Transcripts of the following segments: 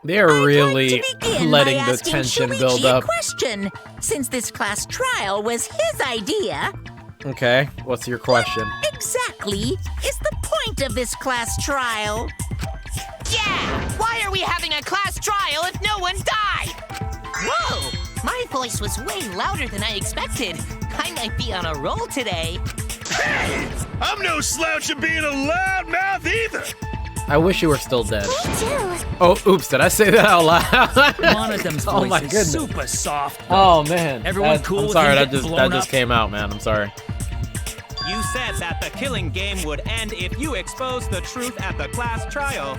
They're really letting the tension build up. A question, since this class trial was his idea. Okay, what's your question? What exactly is the point of this class trial? Yeah! Why are we having a class trial if no one died? Whoa! My voice was way louder than I expected. I might be on a roll today. Hey! I'm no slouch at being a loudmouth either! I wish you were still dead. Me too. Oh, oops, did I say that out loud? Monodem's Oh voice my is goodness. super soft. Oh man. Everyone That- cool I'm with sorry, him that getting just blown just up? came out, man. I'm sorry. You said that the killing game would end if you exposed the truth at the class trial.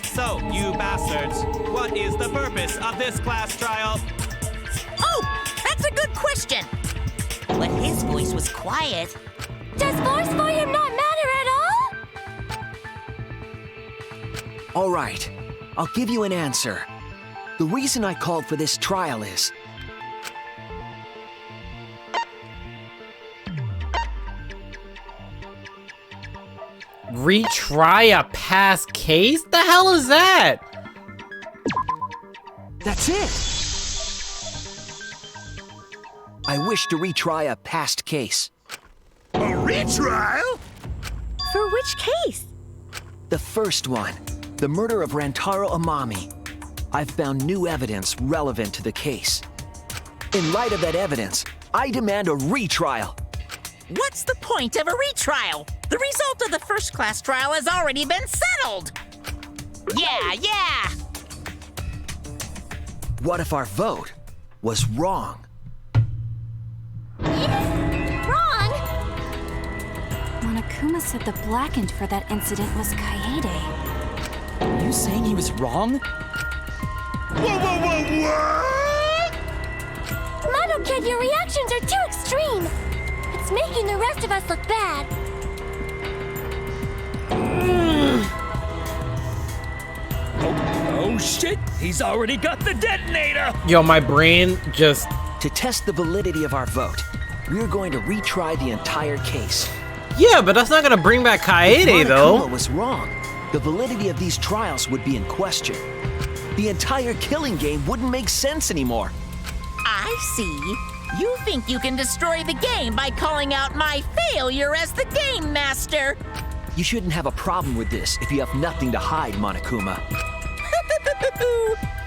So, you bastards, what is the purpose of this class trial? Oh, that's a good question. But his voice was quiet. Does force for him not matter at all? All right, I'll give you an answer. The reason I called for this trial is... Retry a past case? The hell is that? That's it! I wish to retry a past case. A retrial? For which case? The first one, the murder of Rantarou Amami. I've found new evidence relevant to the case. In light of that evidence, I demand a retrial. What's the point of a retrial? The result of the first class trial has already been settled. Yeah! What if our vote was wrong? Wrong! Monokuma said the blackened for that incident was Kaede. Are you saying he was wrong? What? Mono Kid, your reactions are too extreme. It's making the rest of us look bad. Oh shit! He's already got the detonator! Yo, my brain just... To test the validity of our vote, we're going to retry the entire case. Yeah, but that's not gonna bring back Kaede, If though. Monokuma was wrong, the validity of these trials would be in question. The entire killing game wouldn't make sense anymore. I see. You think you can destroy the game by calling out my failure as the game master. You shouldn't have a problem with this if you have nothing to hide, Monokuma.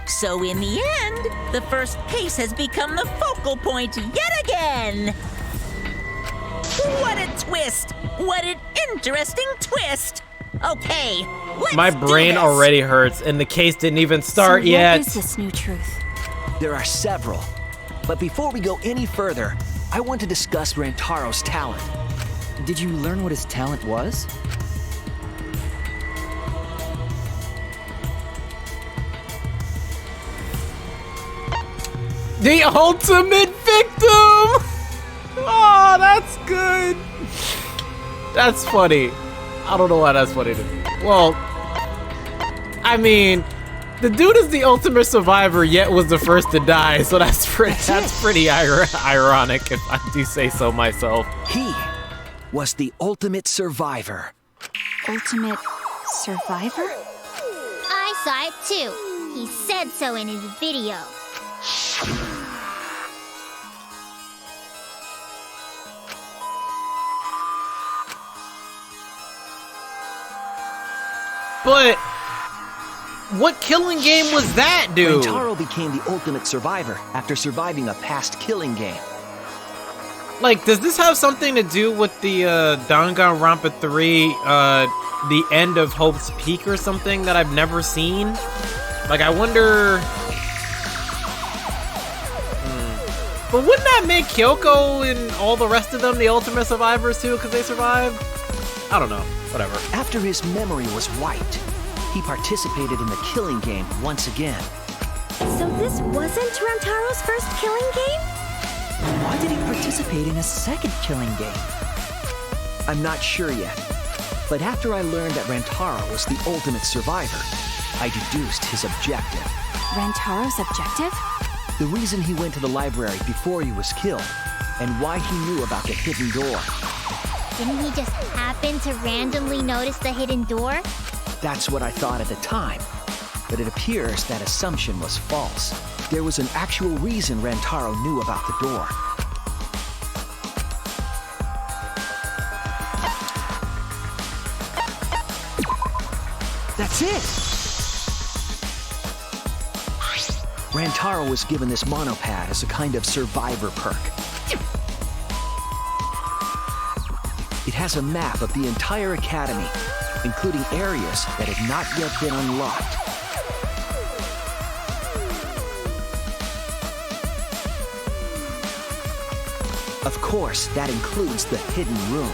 So in the end, the first case has become the focal point yet again. What a twist! What an interesting twist! Okay, let's My do brain this. already hurts, and the case didn't even start so yet. What is this new truth? There are several. But before we go any further, I want to discuss Rantarou's talent. Did you learn what his talent was? The ultimate victim! Oh, that's good. That's funny. I don't know why that's funny to me. Well, I mean, the dude is the ultimate survivor, yet was the first to die, so that's pretty ironic, if I do say so myself. He was the ultimate survivor. Ultimate survivor? I saw it too. He said so in his video. But what killing game was that, dude? Rantarou became the ultimate survivor after surviving a past killing game. Like, does this have something to do with the Danganronpa 3, the end of Hope's Peak or something that I've never seen? Like, I wonder... But wouldn't that make Kyoko and all the rest of them the ultimate survivors too, because they survived? I don't know. Whatever. After his memory was wiped, he participated in the killing game once again. So this wasn't Rantarou's first killing game? Why did he participate in a second killing game? I'm not sure yet, but after I learned that Rantarou was the ultimate survivor, I deduced his objective. Rantarou's objective? The reason he went to the library before he was killed, and why he knew about the hidden door. Didn't he just happen to randomly notice the hidden door? That's what I thought at the time, but it appears that assumption was false. There was an actual reason Rantarou knew about the door. That's it! Rantarou was given this monopad as a kind of survivor perk. It has a map of the entire academy, including areas that have not yet been unlocked. Of course, that includes the hidden room.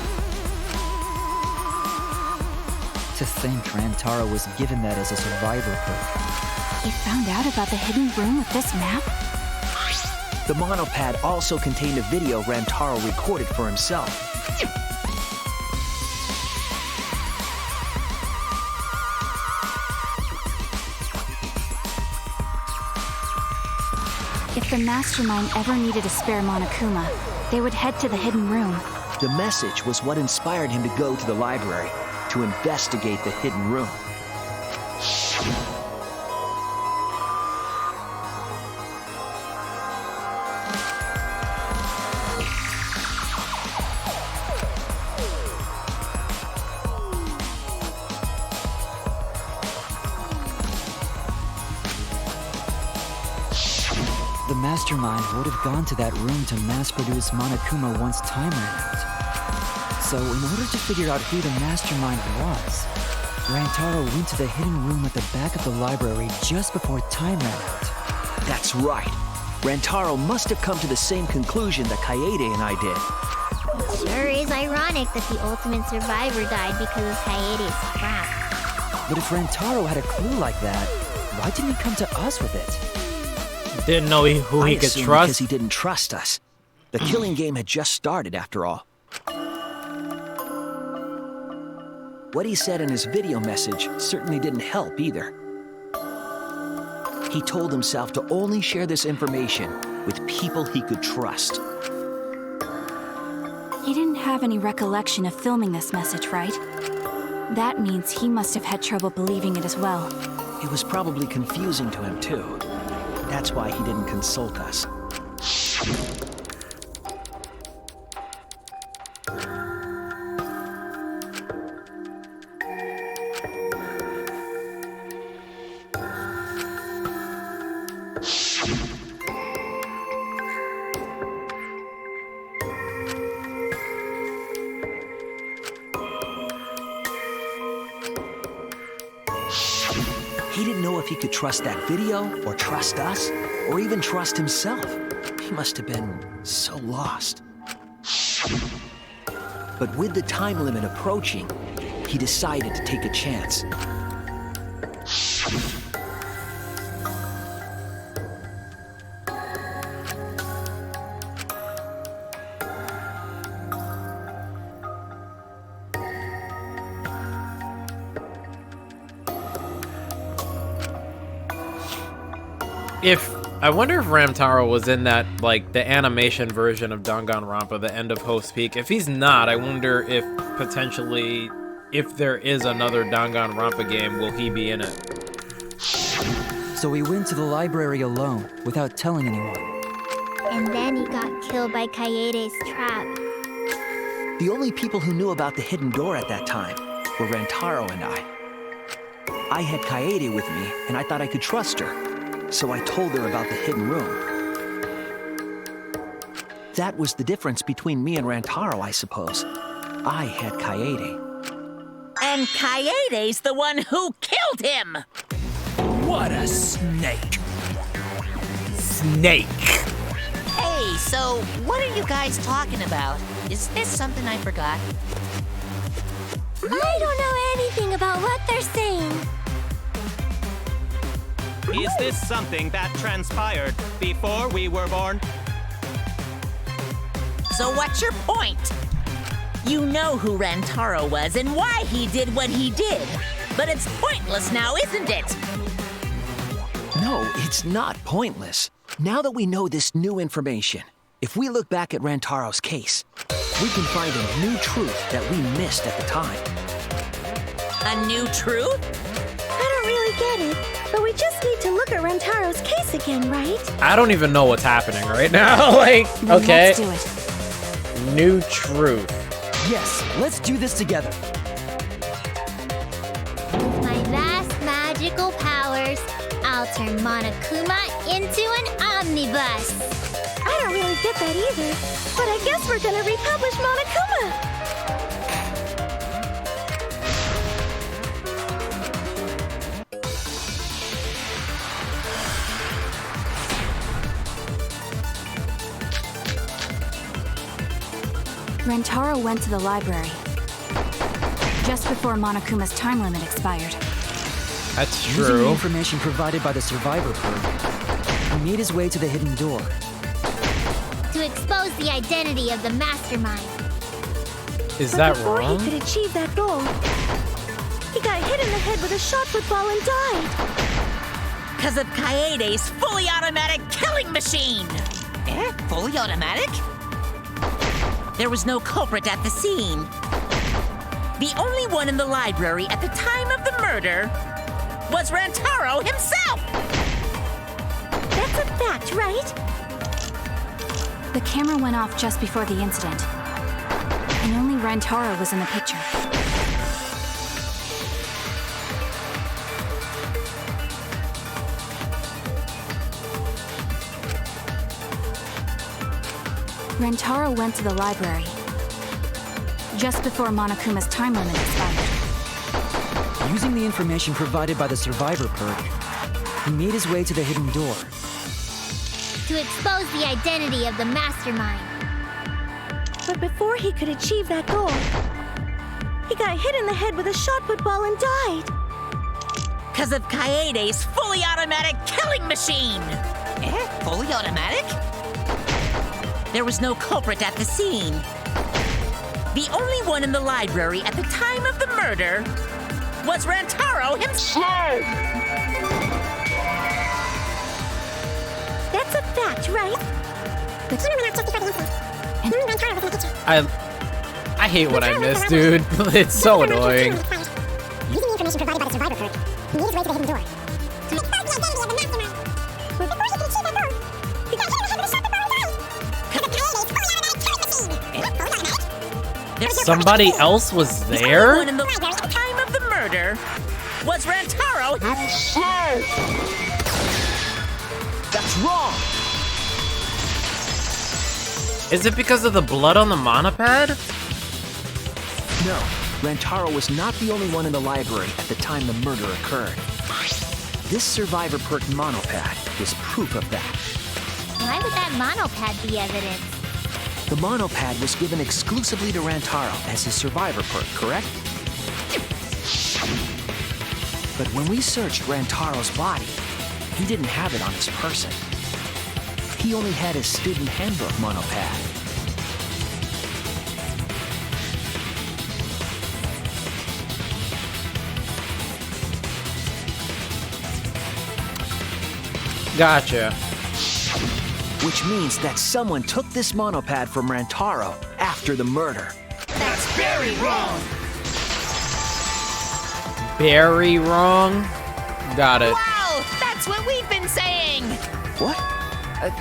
To think Rantarou was given that as a survivor perk. He found out about the hidden room with this map? The monopad also contained a video Rantarou recorded for himself. If the mastermind ever needed a spare Monokuma, they would head to the hidden room. The message was what inspired him to go to the library to investigate the hidden room. The mastermind would have gone to that room to mass-produce Monokuma once time ran out. So, in order to figure out who the mastermind was, Rantarou went to the hidden room at the back of the library just before time ran out. That's right. Rantarou must have come to the same conclusion that Kaede and I did. Sure is ironic that the ultimate survivor died because of Kaede's trap. But if Rantarou had a clue like that, why didn't he come to us with it? Didn't know who he I could assume trust. because he didn't trust us. The killing game had just started, after all. What he said in his video message certainly didn't help either. He told himself to only share this information with people he could trust. He didn't have any recollection of filming this message, right? That means he must have had trouble believing it as well. It was probably confusing to him, too. That's why he didn't consult us. He didn't know if he could trust that video, or trust us, or even trust himself. He must have been so lost. But with the time limit approaching, he decided to take a chance. I wonder if Rantarou was in that, like, the animation version of Danganronpa, the end of Host Peak. If he's not, I wonder if potentially, if there is another Danganronpa game, will he be in it? So he went to the library alone, without telling anyone. And then he got killed by Kaede's trap. The only people who knew about the hidden door at that time were Rantarou and I. I had Kaede with me, and I thought I could trust her. So I told her about the hidden room. That was the difference between me and Rantarou, I suppose. I had Kaede. And Kaede's the one who killed him! What a snake! Snake! Hey, so what are you guys talking about? Is this something I forgot? I don't know anything about what they're saying. Is this something that transpired before we were born? So what's your point? You know who Rantarou was and why he did what he did. But it's pointless now, isn't it? No, it's not pointless. Now that we know this new information, if we look back at Rantarou's case, we can find a new truth that we missed at the time. A new truth? I don't really get it, but we just need to look at Rantarou's case again, right? I don't even know what's happening right now. Like, okay. Let's do it. New truth. Yes, let's do this together. With my vast magical powers, I'll turn Monokuma into an omnibus. I don't really get that either, but I guess we're gonna republish Monokuma. Rantarou went to the library just before Monokuma's time limit expired. That's Using the true. information provided by the survivor perk, he made his way to the hidden door. To expose the identity of the mastermind. Is But that before wrong? he could achieve that goal, he got hit in the head with a shot football and died. Because of Kaede's fully automatic killing machine! Fully automatic? There was no culprit at the scene. The only one in the library at the time of the murder was Rantarou himself! That's a fact, right? The camera went off just before the incident, and only Rantarou was in the picture. Rantarou went to the library just before Monokuma's time limit expired. Using the information provided by the survivor perk, he made his way to the hidden door. To expose the identity of the mastermind. But before he could achieve that goal, he got hit in the head with a shot football and died. Because of Kaede's fully automatic killing machine! Fully automatic? There was no culprit at the scene. The only one in the library at the time of the murder was Rantarou himself! That's a fact, right? I hate what I missed, dude. It's so annoying. Using the information provided by the survivor perk, he made his way to the hidden door. To expose the identity of the mastermind. But before he could achieve that goal, he got hit in the head with a shot football and died. Because of Kaede's fully automatic killing machine. Fully automatic? Somebody else was The only there? one in the time of the murder was Rantarou himself! That's wrong! Is it because of the blood on the monopad? No, Rantarou was not the only one in the library at the time the murder occurred. This survivor perk monopad is proof of that. Why would that monopad be evidence? The monopad was given exclusively to Rantarou as his survivor perk, correct? But when we searched Rantarou's body, he didn't have it on his person. He only had his student handbook monopad. Gotcha. Which means that someone took this monopad from Rantarou after the murder. That's very wrong. Very wrong. Got it. Wow, that's what we've been saying! What?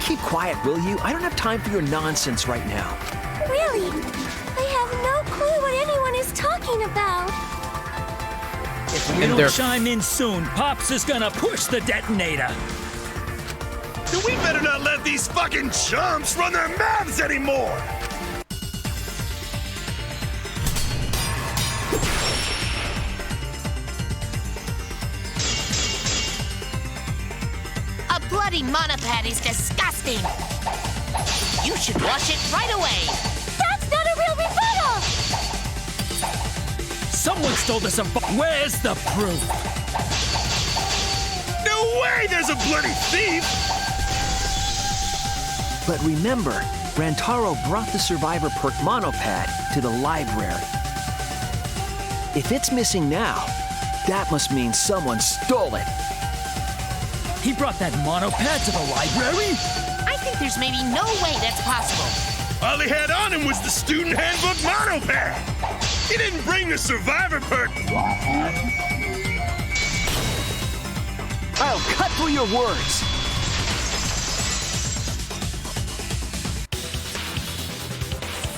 Keep quiet, will you? I don't have time for your nonsense right now. Really? I have no clue what anyone is talking about. If we And don't they're- chime in soon, Pops is gonna push the detonator. We better not let these fucking chumps run their mouths anymore. A bloody monopad is disgusting! You should wash it right away! That's not a real rebuttal! Someone stole this. Where's the proof? No way there's a bloody thief! But remember, Rantarou brought the survivor perk monopad to the library. If it's missing now, that must mean someone stole it. He brought that monopad to the library? I think there's maybe no way that's possible. All he had on him was the student handbook monopad. He didn't bring the survivor perk. I'll cut through your words.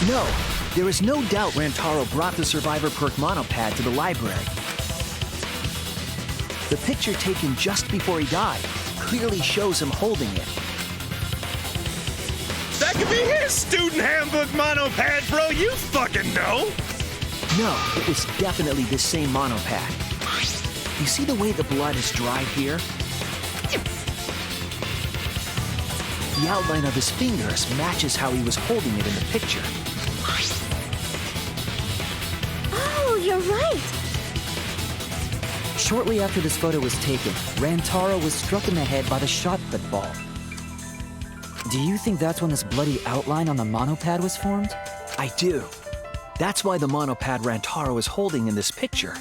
No, there is no doubt Rantarou brought the survivor perk monopad to the library. The picture taken just before he died clearly shows him holding it. That could be his student handbook monopad, bro. You fucking know. No, it was definitely this same monopad. You see the way the blood is dried here? The outline of his fingers matches how he was holding it in the picture. Oh, you're right. Shortly after this photo was taken, Rantarou was struck in the head by the shot put ball. Do you think that's when this bloody outline on the monopad was formed? I do. That's why the monopad Rantarou is holding in this picture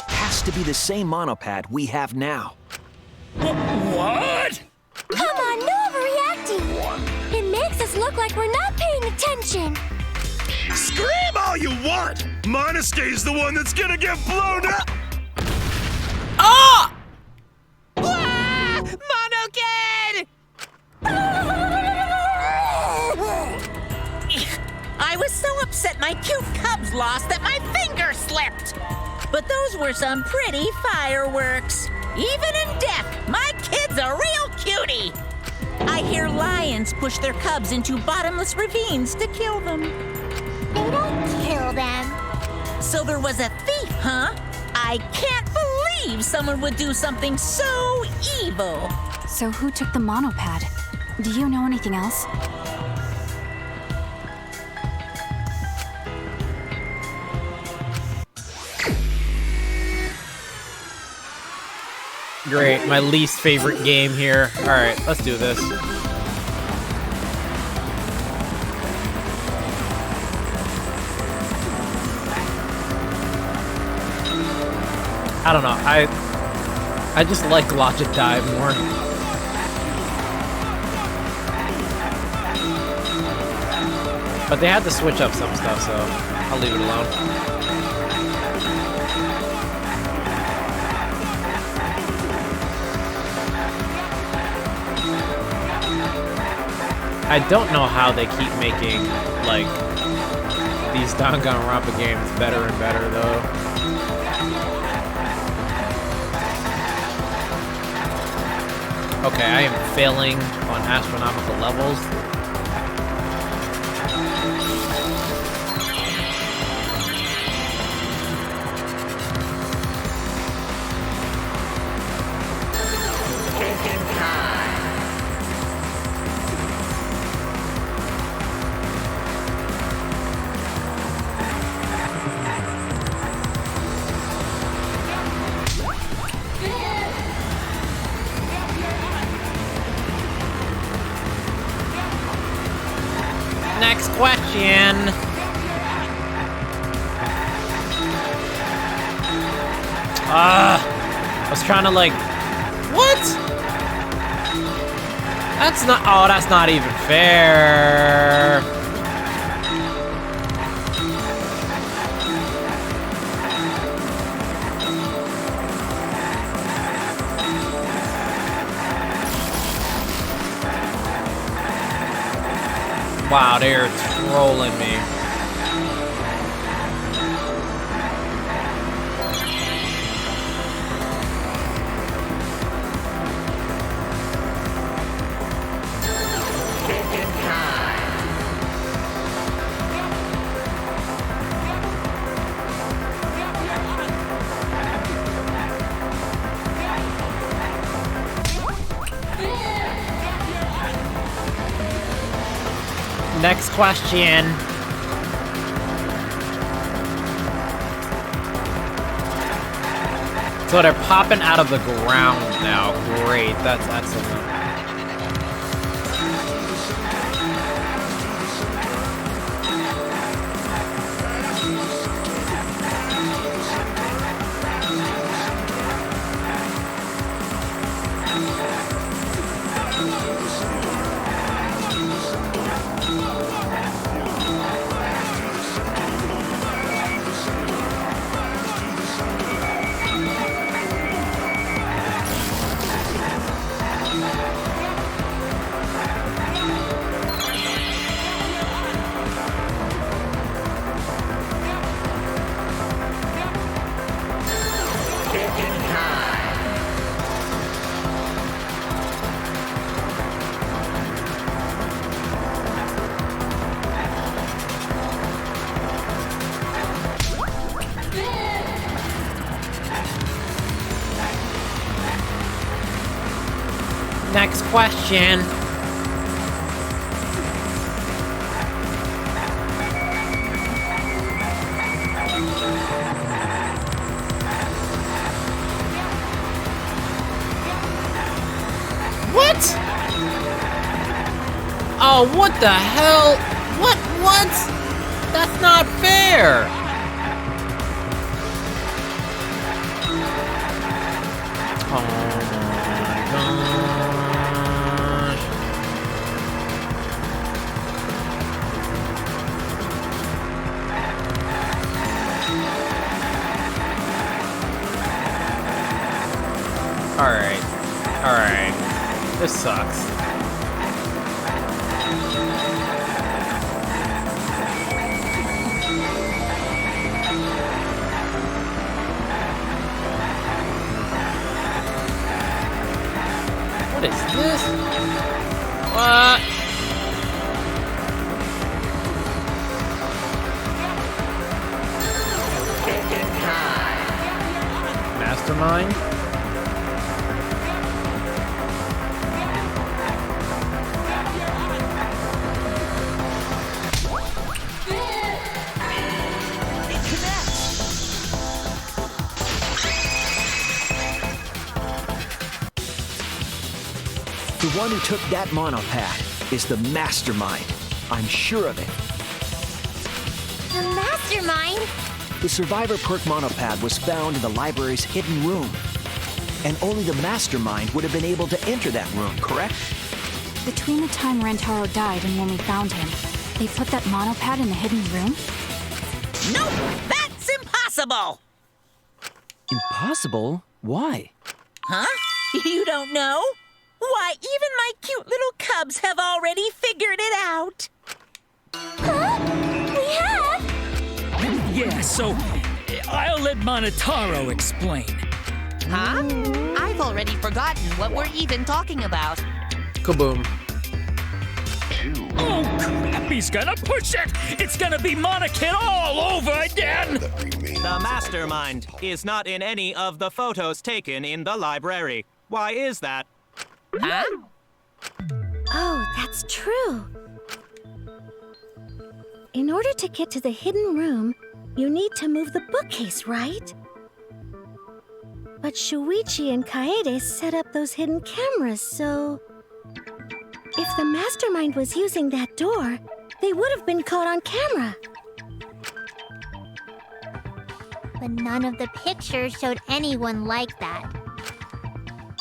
has to be the same monopad we have now. What? Come on, no overreacting. It makes us look like we're not paying attention. Scream all you want. Monosuke's the one that's gonna get blown up. Ah! Monokid! I was so upset my cute cubs lost that my finger slipped. But those were some pretty fireworks. Even in death, my kid's a real cutie. I hear lions push their cubs into bottomless ravines to kill them. They don't kill them. So there was a thief, huh? I can't believe someone would do something so evil. So who took the monopad? Do you know anything else? Great, my least favorite game here. All right, let's do this. I don't know. I just like Logic Dive more. But they had to switch up some stuff, so I'll leave it alone. I don't know how they keep making, like, these Danganronpa games better and better, though. Okay, I am failing on astronomical levels. Next question. I was trying to like, what? That's not, oh, that's not even fair. Wow, they're trolling me. Next question. So they're popping out of the ground now. Great, that's excellent. question. What? Oh, what the hell? What? That's not fair! Oh my gosh. Alright. This sucks. What is this? What? Mastermind? The one who took that monopad is the mastermind. I'm sure of it. The mastermind? The Survivor Perk monopad was found in the library's hidden room. And only the mastermind would have been able to enter that room, correct? Between the time Rantarou died and when we found him, they put that monopad in the hidden room? Nope! That's impossible! Impossible? Why? Huh? You don't know? Why, even my cute little cubs have already figured it out. Huh? We have? Yeah, so I'll let Rantarou explain. Huh? I've already forgotten what we're even talking about. Kaboom. Oh, crap, he's gonna push it! It's gonna be Monokid all over again! The mastermind is not in any of the photos taken in the library. Why is that? Huh? Oh, that's true. In order to get to the hidden room, you need to move the bookcase, right? But Shuichi and Kaede set up those hidden cameras, so... if the mastermind was using that door, they would have been caught on camera. But none of the pictures showed anyone like that.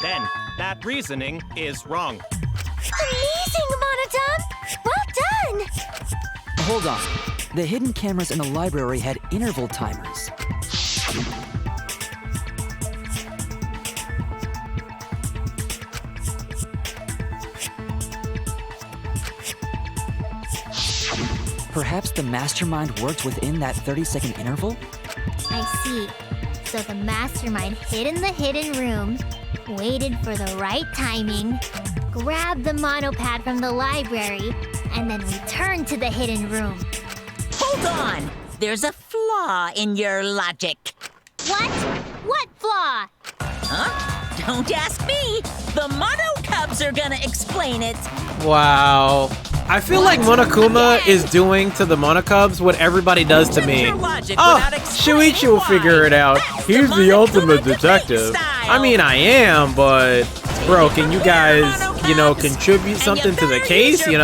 Then, that reasoning is wrong. Amazing, Monodum! Well done! Hold on. The hidden cameras in the library had interval timers. Perhaps the mastermind worked within that 30-second interval? I see. So the mastermind hid in the hidden room, waited for the right timing, grabbed the monopad from the library, and then returned to the hidden room. Hold on! There's a flaw in your logic. What? What flaw? Huh? Don't ask me! The Mono Cubs are gonna explain it! Wow. I feel like Monokuma is doing to the Monokubs what everybody does to me. Oh, Shuichi will figure it out. He's the ultimate detective. I mean, I am, but... bro, can you guys, you know, contribute something to the case? You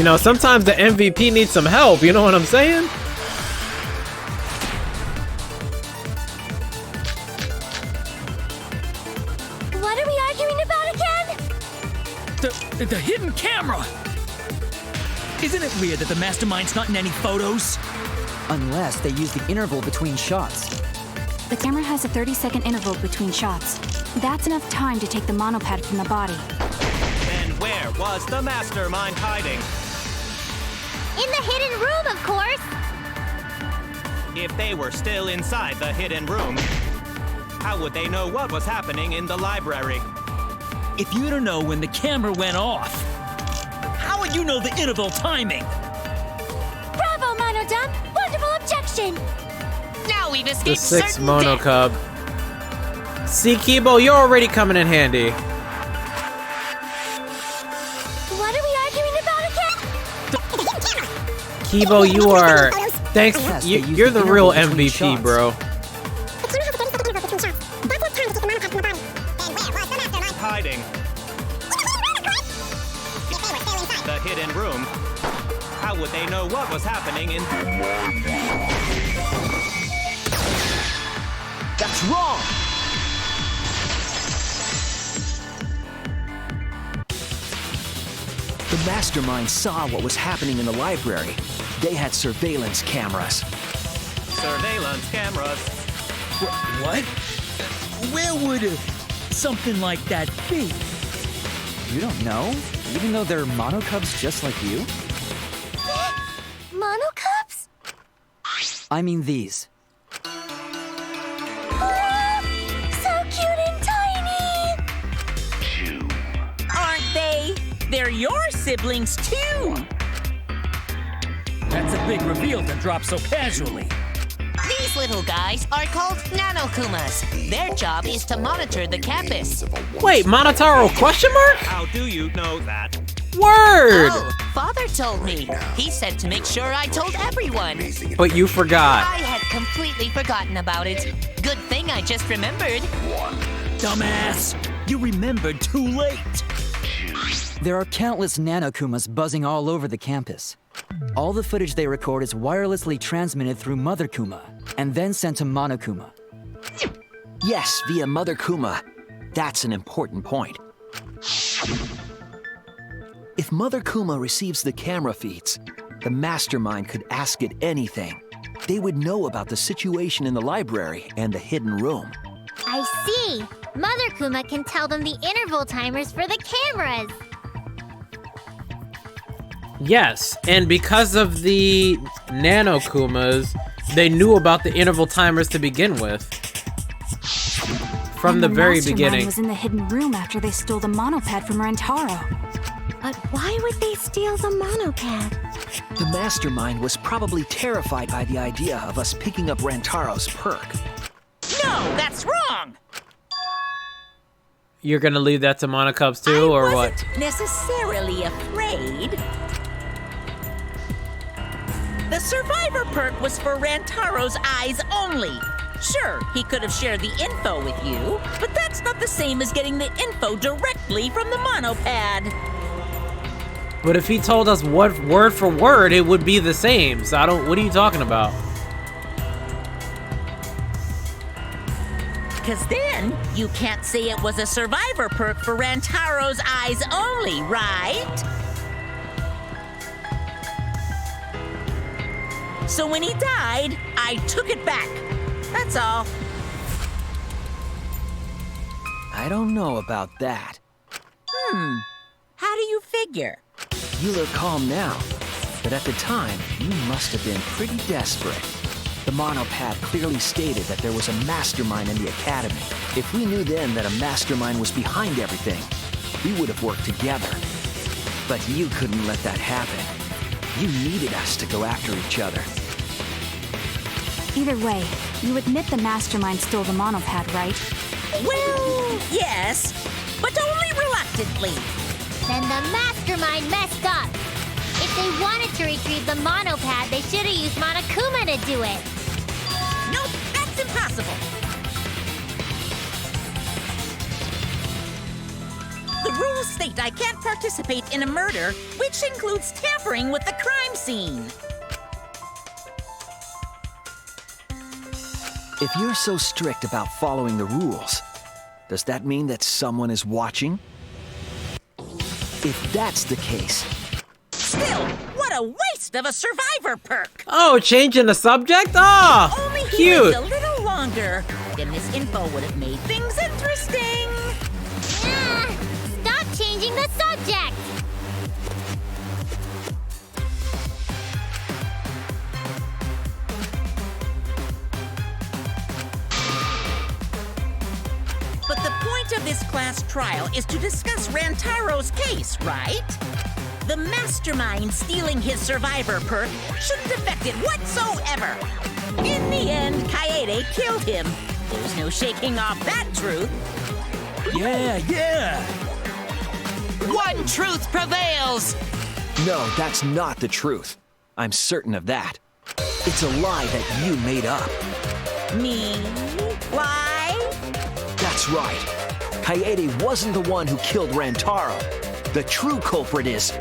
know, sometimes the MVP needs some help, you know what I'm saying? What are we arguing about again? The hidden camera! Isn't it weird that the mastermind's not in any photos? Unless they use the interval between shots. The camera has a 30-second interval between shots. That's enough time to take the monopad from the body. Then where was the mastermind hiding? In the hidden room, of course! If they were still inside the hidden room, how would they know what was happening in the library? If you don't know when the camera went off, how would you know the interval timing? Bravo, Monodum! Wonderful objection! Now we've The escaped 6th certain Mono death. Cub. See, Kibo, you're already coming in handy. What are we arguing about again? Kibo, you are... Thanks. Yes, You're the real MVP, bro. Hiding. The hidden room. How would they know what was happening in... That's wrong! The mastermind saw what was happening in the library. They had surveillance cameras. Surveillance cameras. What? Where would something like that be? You don't know? Even though they're monocubs just like you? Monocubs? I mean these. So cute and tiny! Aren't they? They're your siblings too. That's a big reveal to drop so casually. These little guys are called Nanokumas. Their job is to monitor the campus. Wait, Monotaro question mark? How do you know that? Word! Oh, Father told me. He said to make sure I told everyone. But you forgot. I had completely forgotten about it. Good thing I just remembered. Dumbass! You remembered too late. There are countless Nanokumas buzzing all over the campus. All the footage they record is wirelessly transmitted through Mother Kuma, and then sent to Monokuma. Yes, via Mother Kuma. That's an important point. If Mother Kuma receives the camera feeds, the mastermind could ask it anything. They would know about the situation in the library and the hidden room. I see. Mother Kuma can tell them the interval timers for the cameras. Yes, and because of the Nanokumas, they knew about the interval timers to begin with. From the very beginning. The mastermind was in the hidden room after they stole the monopad from Rantarou. But why would they steal the monopad? The mastermind was probably terrified by the idea of us picking up Rantarou's perk. No, that's wrong. You're gonna leave that to Monocubs too, or what? I wasn't necessarily afraid. The survivor perk was for Rantarou's eyes only. Sure, he could have shared the info with you, but that's not the same as getting the info directly from the monopad. But if he told us what word for word, it would be the same. So I don't. What are you talking about? Because then you can't say it was a survivor perk for Rantarou's eyes only, right? So when he died, I took it back. That's all. I don't know about that. How do you figure? You look calm now, but at the time, you must have been pretty desperate. The monopad clearly stated that there was a mastermind in the academy. If we knew then that a mastermind was behind everything, we would have worked together. But you couldn't let that happen. You needed us to go after each other. Either way, you admit the mastermind stole the monopad, right? Well, yes, but only reluctantly. Then the mastermind messed up. If they wanted to retrieve the monopad, they should have used Monokuma to do it. Nope, that's impossible. The rules state I can't participate in a murder, which includes tampering with the crime scene. If you're so strict about following the rules, does that mean that someone is watching? If that's the case... Still, what a waste of a survivor perk! Oh, changing the subject? Oh, Only he cute. lived a little longer, then this info would have made things interesting. Stop changing the subject! But the point of this class trial is to discuss Rantarou's case, right? The mastermind stealing his survivor perk shouldn't affect it whatsoever. In the end, Kaede killed him. There's no shaking off that truth. Yeah. One truth prevails! No, that's not the truth. I'm certain of that. It's a lie that you made up. Me? Why? That's right. Kaede wasn't the one who killed Rantarou. The true culprit is...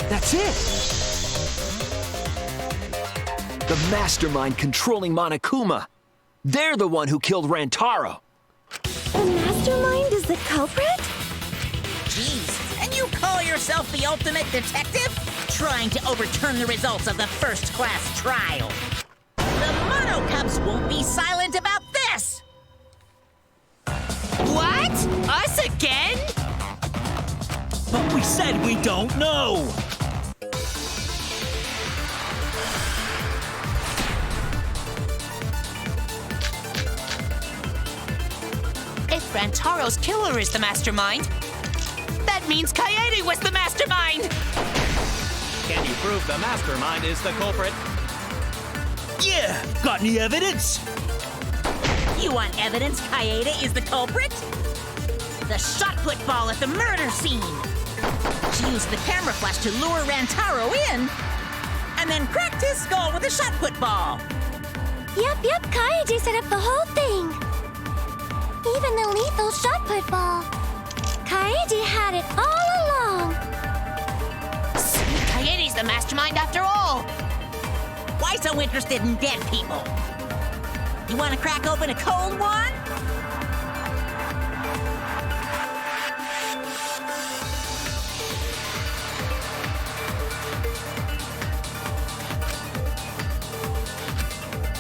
That's it! The mastermind controlling Monokuma. They're the one who killed Rantarou. The mastermind is the culprit? Jeez, and you call yourself the ultimate detective? Trying to overturn the results of the first-class trial. The Mono Cubs won't be silent about this! What? Us again? But we said we don't know. If Rantarou's killer is the mastermind, that means Kaede was the mastermind! Can you prove the mastermind is the culprit? Yeah, got any evidence? You want evidence Kaede is the culprit? The shot put ball at the murder scene. She used the camera flash to lure Rantarou in, and then cracked his skull with a shot put ball. Yep, Kaede set up the whole thing. Even the lethal shot put ball. Kaede had it all along. Kaede's the mastermind after all. Why so interested in dead people? You want to crack open a cold one?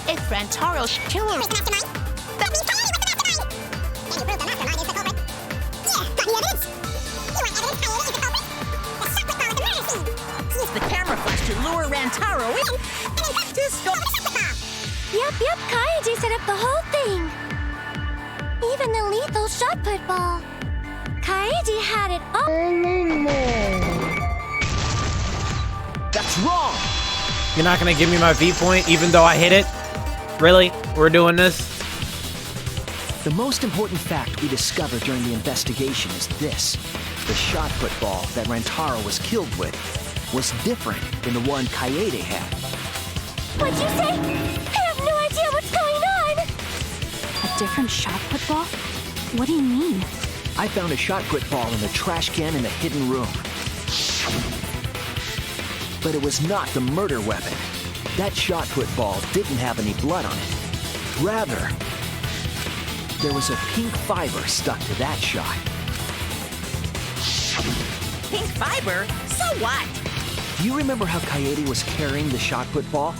If Rantarou's killer is the mastermind, that means Kaede was the mastermind! Can you prove the mastermind is the culprit? Yeah, got any evidence? You want evidence Kaede is the culprit? The shot put ball at the murder scene! She used the camera flash to lure Rantarou in, and then cracked his skull with a shot put ball. Yep, Kaede set up the whole thing. Even the lethal shot put ball. Kaede had it all. That's wrong! You're not gonna give me my V point even though I hit it? Really? We're doing this? The most important fact we discovered during the investigation is this. The shot put ball that Rantarou was killed with was different than the one Kaede had. What'd you say? I have no idea what's going on! A different shot put ball? What do you mean? I found a shot put ball in the trash can in the hidden room. But it was not the murder weapon. That shot put ball didn't have any blood on it. Rather, there was a pink fiber stuck to that shot. Pink fiber? So what? Do you remember how Kaede was carrying the shot put ball?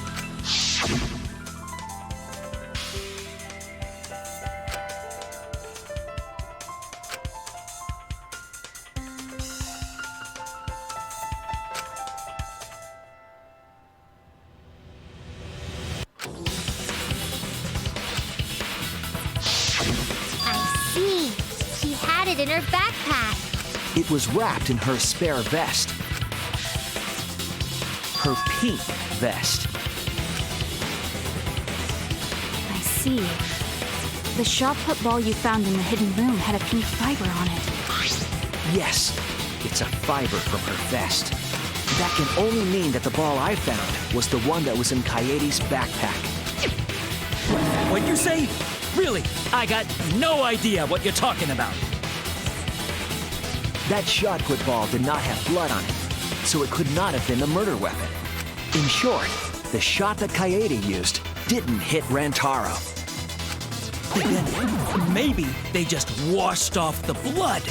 In her backpack. It was wrapped in her spare vest. Her pink vest. I see. The shot put ball you found in the hidden room had a pink fiber on it. Yes, it's a fiber from her vest. That can only mean that the ball I found was the one that was in Kaede's backpack. What'd you say? Really, I got no idea what you're talking about. That shot put ball did not have blood on it, so it could not have been the murder weapon. In short, the shot that Kaede used didn't hit Rantarou. Then maybe they just washed off the blood.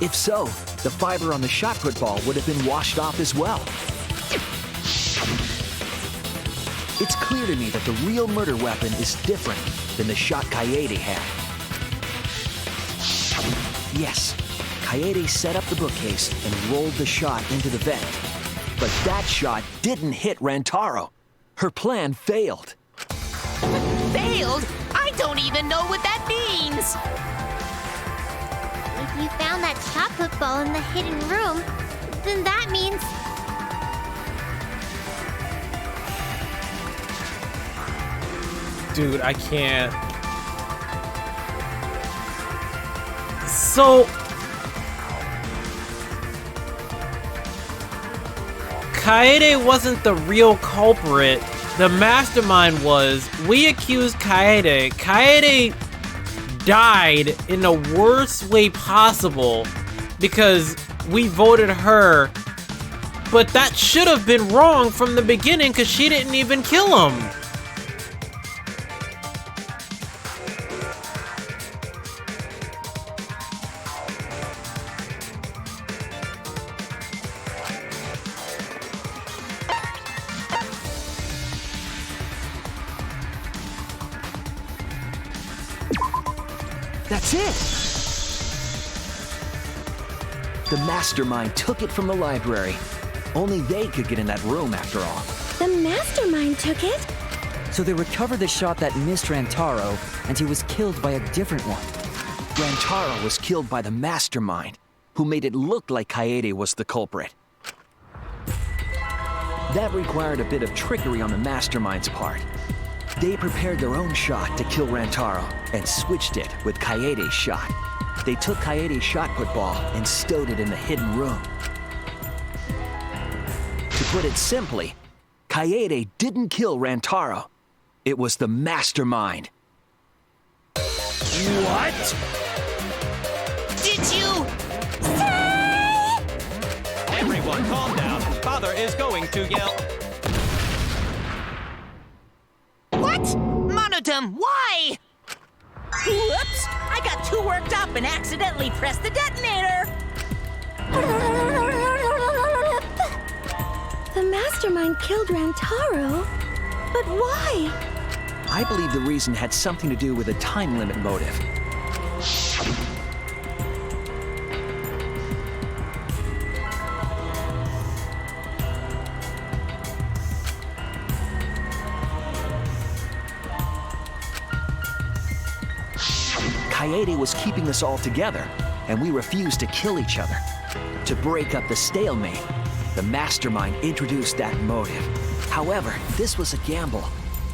If so, the fiber on the shot put ball would have been washed off as well. It's clear to me that the real murder weapon is different than the shot Kaede had. Yes, Kaede set up the bookcase and rolled the shot into the vent. But that shot didn't hit Rantarou. Her plan failed. Failed? I don't even know what that means! If you found that shot put ball in the hidden room, then that means... Dude, I can't. So... Kaede wasn't the real culprit. The mastermind was. We accused Kaede. Kaede died in the worst way possible because we voted her. But that should have been wrong from the beginning because she didn't even kill him. That's it! The mastermind took it from the library. Only they could get in that room after all. The mastermind took it? So they recovered the shot that missed Rantarou, and he was killed by a different one. Rantarou was killed by the mastermind, who made it look like Kaede was the culprit. That required a bit of trickery on the mastermind's part. They prepared their own shot to kill Rantarou and switched it with Kaede's shot. They took Kaede's shot put ball and stowed it in the hidden room. To put it simply, Kaede didn't kill Rantarou. It was the mastermind. What? Did you? Everyone, calm down. Father is going to yell. What? Monodum, why? Whoops! I got too worked up and accidentally pressed the detonator. The mastermind killed Rantarou? But why? I believe the reason had something to do with a time limit motive. Kaede was keeping us all together, and we refused to kill each other. To break up the stalemate, the mastermind introduced that motive. However, this was a gamble.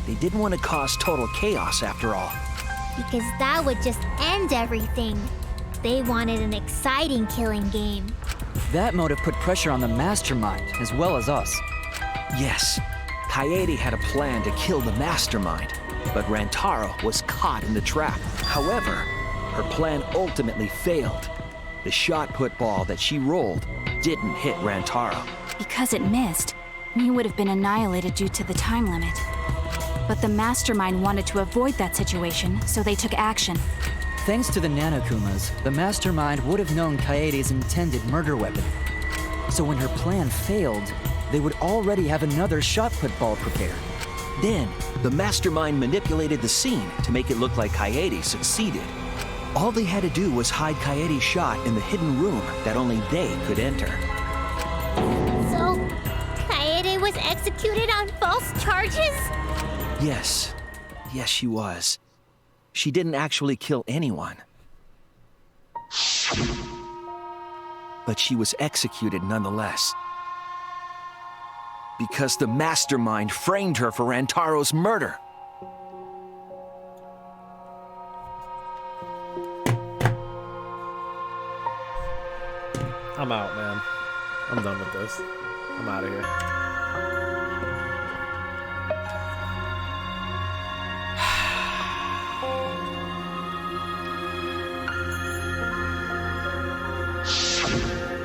They didn't want to cause total chaos after all. Because that would just end everything. They wanted an exciting killing game. That motive put pressure on the mastermind, as well as us. Yes, Kaede had a plan to kill the mastermind, but Rantarou was caught in the trap. However, her plan ultimately failed. The shot put ball that she rolled didn't hit Rantarou. Because it missed, he would have been annihilated due to the time limit. But the mastermind wanted to avoid that situation, so they took action. Thanks to the Nanokumas, the mastermind would have known Kaede's intended murder weapon. So when her plan failed, they would already have another shot put ball prepared. Then, the mastermind manipulated the scene to make it look like Kaede succeeded. All they had to do was hide Kaede's shot in the hidden room that only they could enter. So, Kaede was executed on false charges? Yes. Yes, she was. She didn't actually kill anyone. But she was executed nonetheless. Because the mastermind framed her for Rantarou's murder. I'm out, man. I'm done with this. I'm out of here.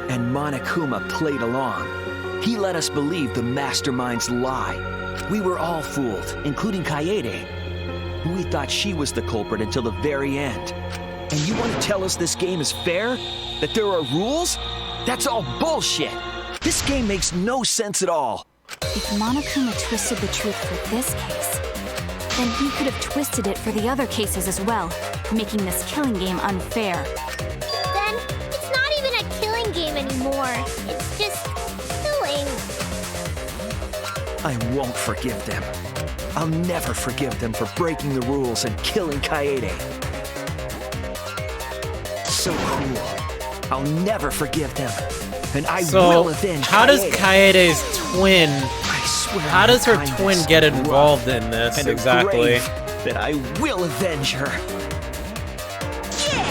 And Monokuma played along. He let us believe the mastermind's lie. We were all fooled, including Kaede. We thought she was the culprit until the very end. And you want to tell us this game is fair? That there are rules? That's all bullshit! This game makes no sense at all! If Monokuma twisted the truth for this case, then he could have twisted it for the other cases as well, making this killing game unfair. Then, it's not even a killing game anymore. It's just killing. I won't forgive them. I'll never forgive them for breaking the rules and killing Kaede. So cruel. I'll never forgive them. And I will avenge how does Kaede's twin... I swear How does her kindness twin get and involved love in this and her exactly? grave But I will avenge her. Yeah!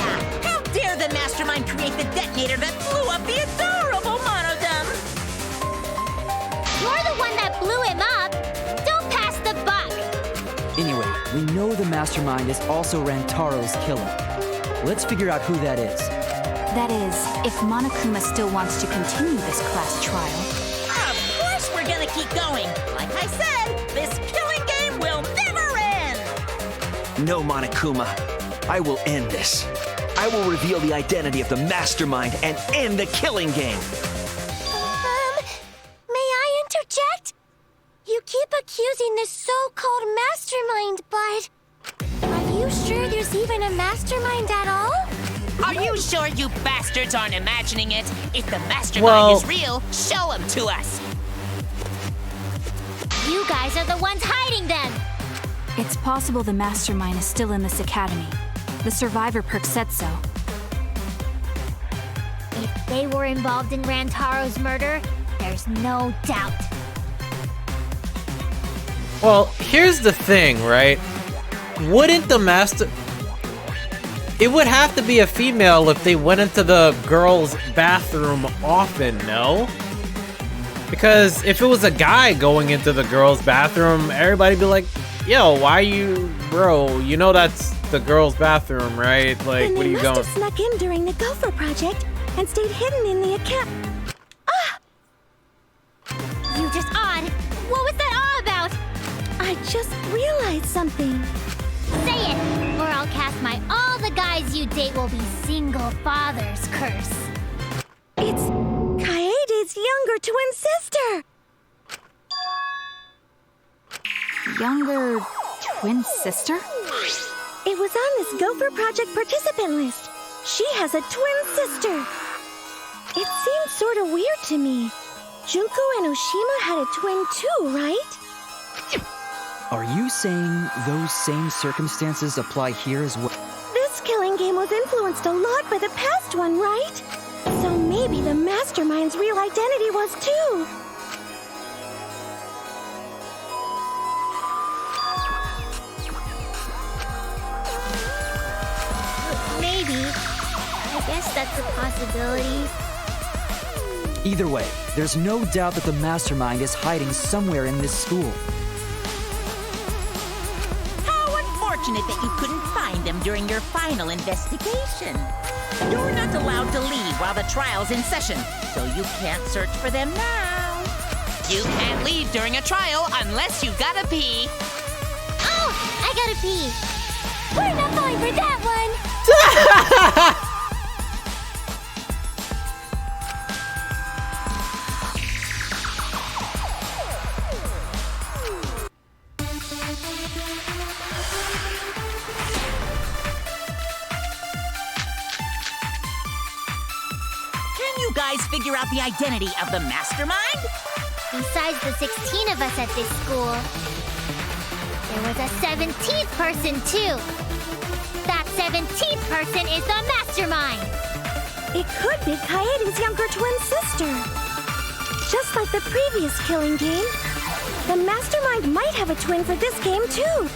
How dare the mastermind create the detonator that blew up the adorable Monodum? You're the one that blew him up. Don't pass the buck. Anyway, we know the mastermind is also Rantarou's killer. Let's figure out who that is. That is, if Monokuma still wants to continue this class trial. Of course we're gonna keep going. Like I said, this killing game will never end. No, Monokuma. I will end this. I will reveal the identity of the mastermind and end the killing game. May I interject? You keep accusing this so-called mastermind, but... Are you sure there's even a mastermind at all? Are you sure you bastards aren't imagining it? If the mastermind is real, show him to us. You guys are the ones hiding them. It's possible the mastermind is still in this academy. The survivor perk said so. If they were involved in Rantarou's murder, there's no doubt. Well, here's the thing, right? Wouldn't the master... It would have to be a female if they went into the girls' bathroom often, no? Because if it was a guy going into the girls' bathroom, everybody'd be like, yo, why you... Bro, you know that's the girls' bathroom, right? Like, what are you going... They must have snuck in during the Gopher Project and stayed hidden in the account. Ah! You just odd. What was that all about? I just realized something. Say it, or I'll cast my all the guys you date will be single fathers curse. It's Kaede's younger twin sister. Younger twin sister? It was on this Gopher Project participant list. She has a twin sister. It seems sort of weird to me. Junko and Oshima had a twin too, right? Are you saying those same circumstances apply here as well? This killing game was influenced a lot by the past one, right? So maybe the mastermind's real identity was too. Maybe. I guess that's a possibility. Either way, there's no doubt that the mastermind is hiding somewhere in this school. Unfortunate that you couldn't find them during your final investigation. You're not allowed to leave while the trial's in session, so you can't search for them now. You can't leave during a trial unless you gotta pee. Oh, I gotta pee. We're not falling for that one. Figure out the identity of the mastermind? Besides the 16 of us at this school, there was a 17th person too. That 17th person is the mastermind. It could be Kaede's younger twin sister. Just like the previous killing game, the mastermind might have a twin for this game too.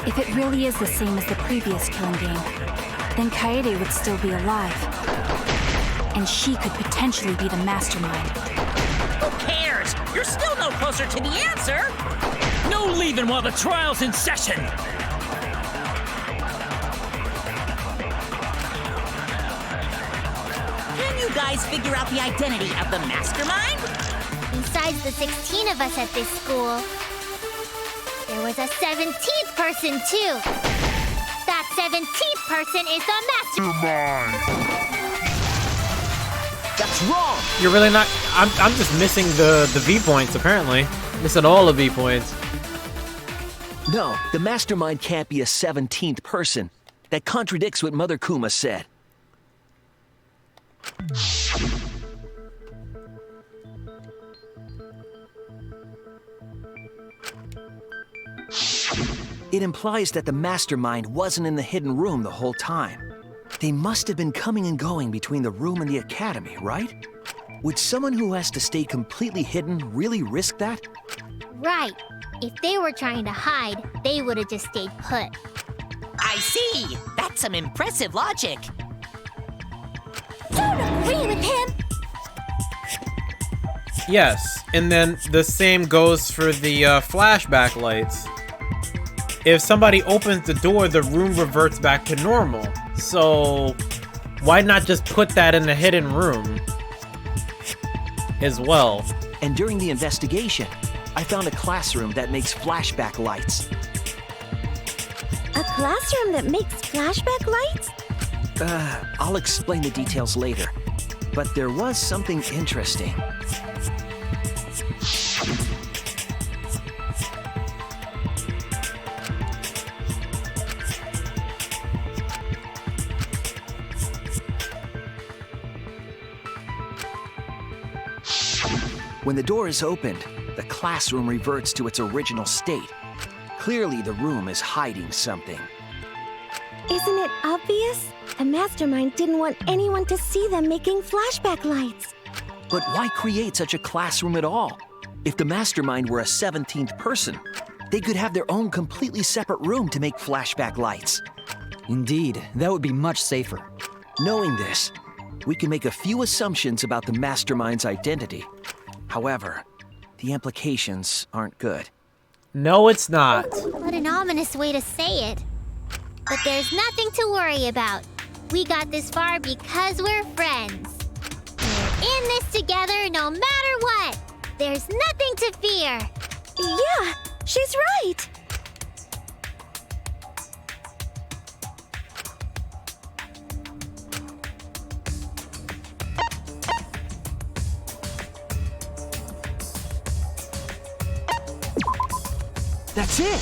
If it really is the same as the previous killing game, then Kaede would still be alive. And she could potentially be the mastermind. Who cares? You're still no closer to the answer! No leaving while the trial's in session! Can you guys figure out the identity of the mastermind? Besides the 16 of us at this school, there was a 17th person too. That 17th person is the mastermind. That's wrong! You're really not. I'm just missing the V points apparently. Missing all the V points. No, the mastermind can't be a 17th person. That contradicts what Mother Kuma said. It implies that the mastermind wasn't in the hidden room the whole time. They must have been coming and going between the room and the academy, right? Would someone who has to stay completely hidden really risk that? Right. If they were trying to hide, they would have just stayed put. I see. That's some impressive logic. Don't agree with him! Yes, and then the same goes for the flashback lights. If somebody opens the door, the room reverts back to normal. So why not just put that in the hidden room as well? And during the investigation, I found a classroom that makes flashback lights. A classroom that makes flashback lights? I'll explain the details later. But there was something interesting. When the door is opened, the classroom reverts to its original state. Clearly, the room is hiding something. Isn't it obvious? The mastermind didn't want anyone to see them making flashback lights. But why create such a classroom at all? If the mastermind were a 17th person, they could have their own completely separate room to make flashback lights. Indeed, that would be much safer. Knowing this, we can make a few assumptions about the mastermind's identity. However, the implications aren't good. No, it's not. What an ominous way to say it. But there's nothing to worry about. We got this far because we're friends. We're in this together no matter what. There's nothing to fear. Yeah, she's right. That's it!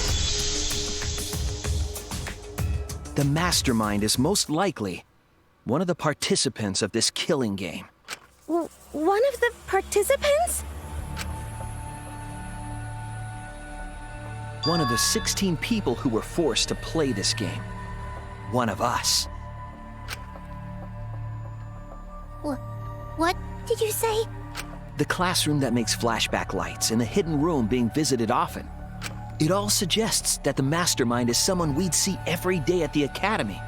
The mastermind is most likely one of the participants of this killing game. One of the participants? One of the 16 people who were forced to play this game. One of us. What did you say? The classroom that makes flashback lights and the hidden room being visited often. It all suggests that the mastermind is someone we'd see every day at the academy.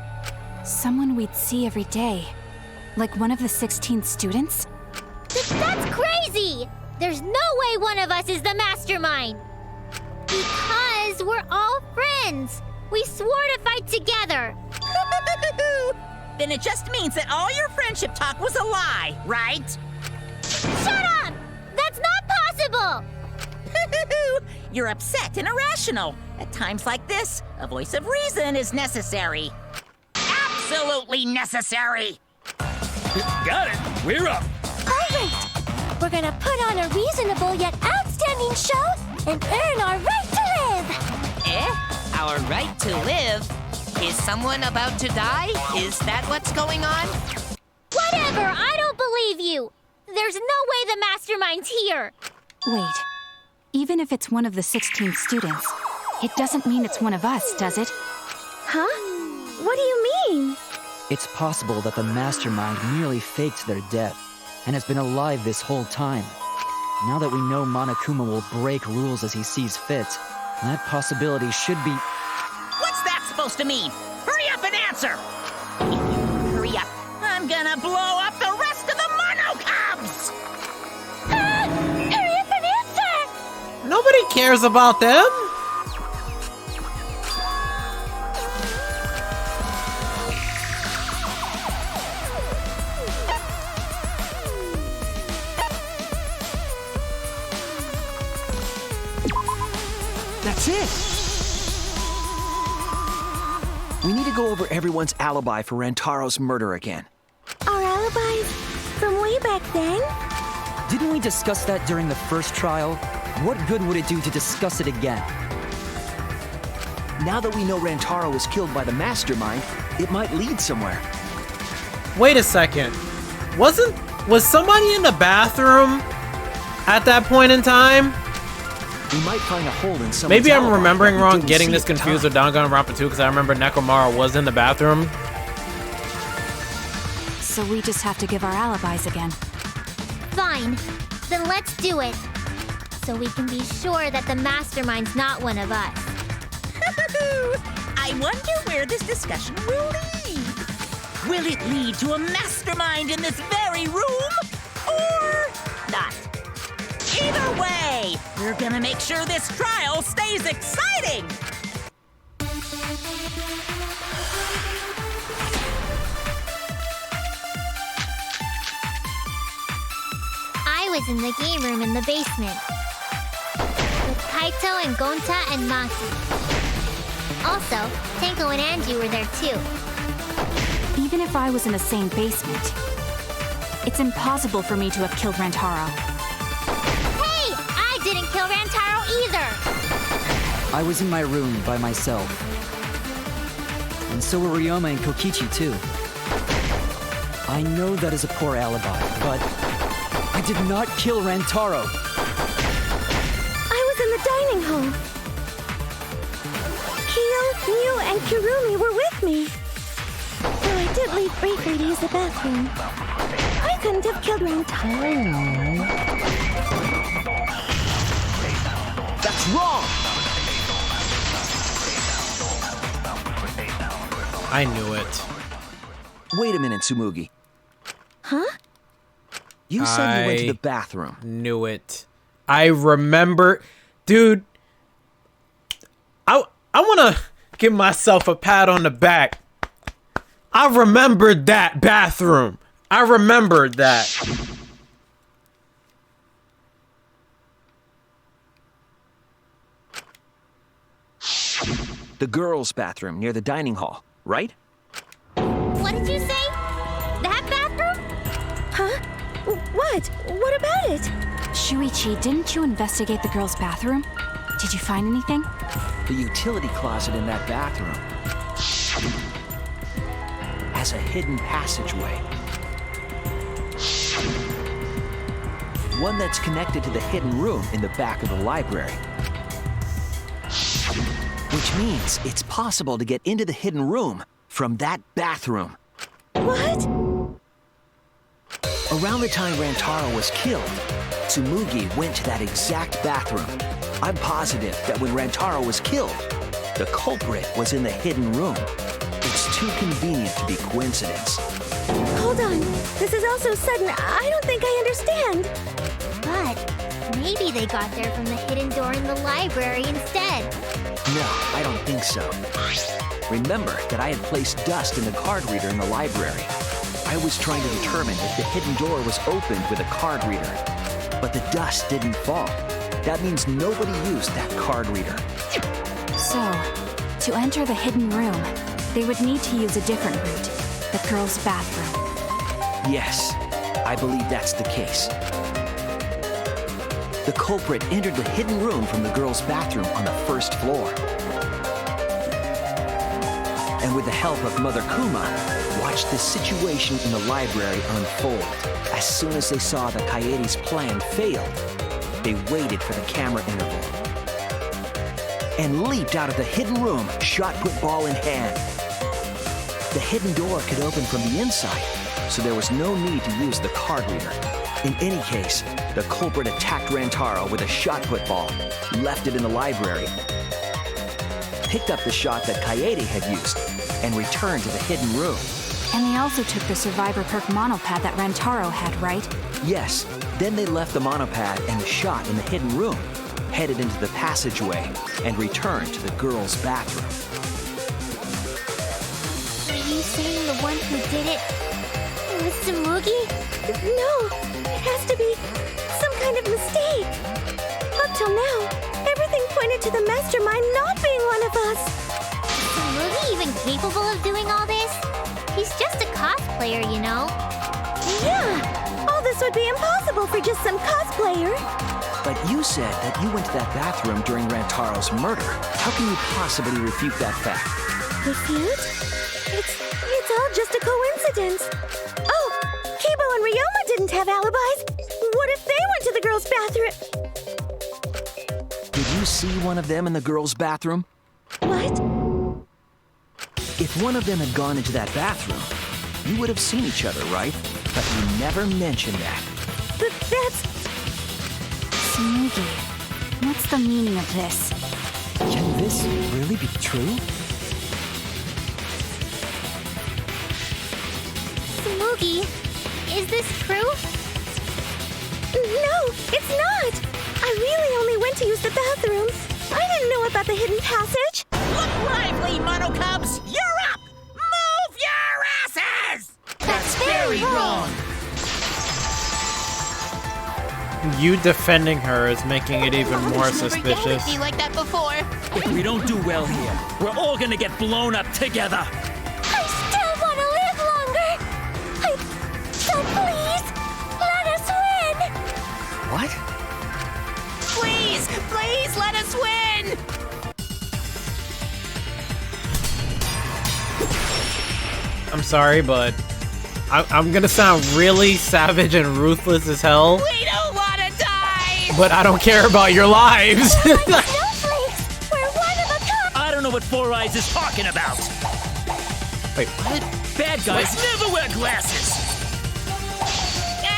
Someone we'd see every day? Like one of the 16 students? That's crazy! There's no way one of us is the mastermind! Because we're all friends! We swore to fight together! Then it just means that all your friendship talk was a lie, right? Shut up! That's not possible! You're upset and irrational. At times like this, a voice of reason is necessary. Absolutely necessary! Got it! We're up! All right. We're gonna put on a reasonable yet outstanding show and earn our right to live. Our right to live? Is someone about to die? Is that what's going on? Whatever! I don't believe you! There's no way the mastermind's here! Wait. Even if it's one of the 16 students, it doesn't mean it's one of us, does it? Huh? What do you mean? It's possible that the mastermind merely faked their death and has been alive this whole time. Now that we know Monokuma will break rules as he sees fit, that possibility should be... What's that supposed to mean? Hurry up and answer! Hurry up. I'm gonna blow up the rest of the Monocubs! Hurry up and answer! Nobody cares about them. That's it! We need to go over everyone's alibi for Rantarou's murder again. Our alibis from way back then. Didn't we discuss that during the first trial? What good would it do to discuss it again? Now that we know Rantarou was killed by the mastermind, it might lead somewhere. Wait a second. Was somebody in the bathroom at that point in time? We might find a hole in someone's Maybe I'm alibi remembering that we wrong, didn't getting see this at the confused time. with Danganronpa 2 because I remember Nekomara was in the bathroom. So we just have to give our alibis again. Fine. Then let's do it. So we can be sure that the mastermind's not one of us. I wonder where this discussion will lead. Will it lead to a mastermind in this very room? Or not? Either way, we're gonna make sure this trial stays exciting! I was in the game room in the basement. With Kaito and Gonta and Maki. Also, Tenko and Angie were there too. Even if I was in the same basement, it's impossible for me to have killed Rantarou. Hey! I didn't kill Rantarou either! I was in my room by myself. And so were Ryoma and Kokichi too. I know that is a poor alibi, but I did not kill Rantarou. I was in the dining hall. Kyo, Mew, and Kirumi were with me. Though I did leave briefly to use the bathroom. I couldn't have killed Rantarou. That's wrong! I knew it. Wait a minute, Tsumugi. Huh? You said you went to I the bathroom. Knew it. I remember. Dude, I want to give myself a pat on the back. I remembered that bathroom. I remembered that. The girls' bathroom near the dining hall, right? What did you say? That bathroom? Huh? What? What about it? Shuichi, didn't you investigate the girls' bathroom? Did you find anything? The utility closet in that bathroom has a hidden passageway. One that's connected to the hidden room in the back of the library. Which means it's possible to get into the hidden room from that bathroom. What? Around the time Rantarou was killed, Tsumugi went to that exact bathroom. I'm positive that when Rantarou was killed, the culprit was in the hidden room. It's too convenient to be coincidence. Hold on. This is all so sudden. I don't think I understand. But maybe they got there from the hidden door in the library instead. No, I don't think so. Remember that I had placed dust in the card reader in the library. I was trying to determine if the hidden door was opened with a card reader. But the dust didn't fall. That means nobody used that card reader. So, to enter the hidden room, they would need to use a different route, the girls' bathroom. Yes, I believe that's the case. The culprit entered the hidden room from the girls' bathroom on the first floor. And with the help of Mother Kuma, watched the situation in the library unfold. As soon as they saw that Kaede's plan failed, they waited for the camera interval and leaped out of the hidden room, shot put ball in hand. The hidden door could open from the inside, so there was no need to use the card reader. In any case, the culprit attacked Rantarou with a shot put ball, left it in the library, picked up the shot that Kaede had used, and returned to the hidden room. And they also took the survivor perk monopad that Rantarou had, right? Yes, then they left the monopad and the shot in the hidden room, headed into the passageway, and returned to the girls' bathroom. Are you saying the one who did it was Tsumugi? No, it has to be some kind of mistake. Up till now, everything pointed to the mastermind not being one of us. Is Tsumugi even capable of doing all this? He's just a cosplayer, you know. Yeah, all this would be impossible for just some cosplayer. But you said that you went to that bathroom during Rantarou's murder. How can you possibly refute that fact? Refute? It's all just a coincidence. Oh, Kibo and Ryoma didn't have alibis. What if they went to the girls' bathroom? Did you see one of them in the girls' bathroom? What? If one of them had gone into that bathroom, you would have seen each other, right? But you never mentioned that. But that's... Smugi, what's the meaning of this? Can this really be true? Smoogie, is this true? No, it's not. I really only went to use the bathroom. I didn't know about the hidden passage. Look lively, Mono Cubs! You're up! Move your asses! That's very wrong. You defending her is making it even more Never yelled at suspicious. me like that before. If we don't do well here, we're all gonna get blown up together. I still want to live longer. So please, let us win. What? Please, please let us win! I'm sorry, but I'm gonna sound really savage and ruthless as hell, We don't want to die! but I don't care about your lives. Snowflakes, we're one of a kind. I don't know what Four Eyes is talking about. Wait, what? Bad guys never wear glasses.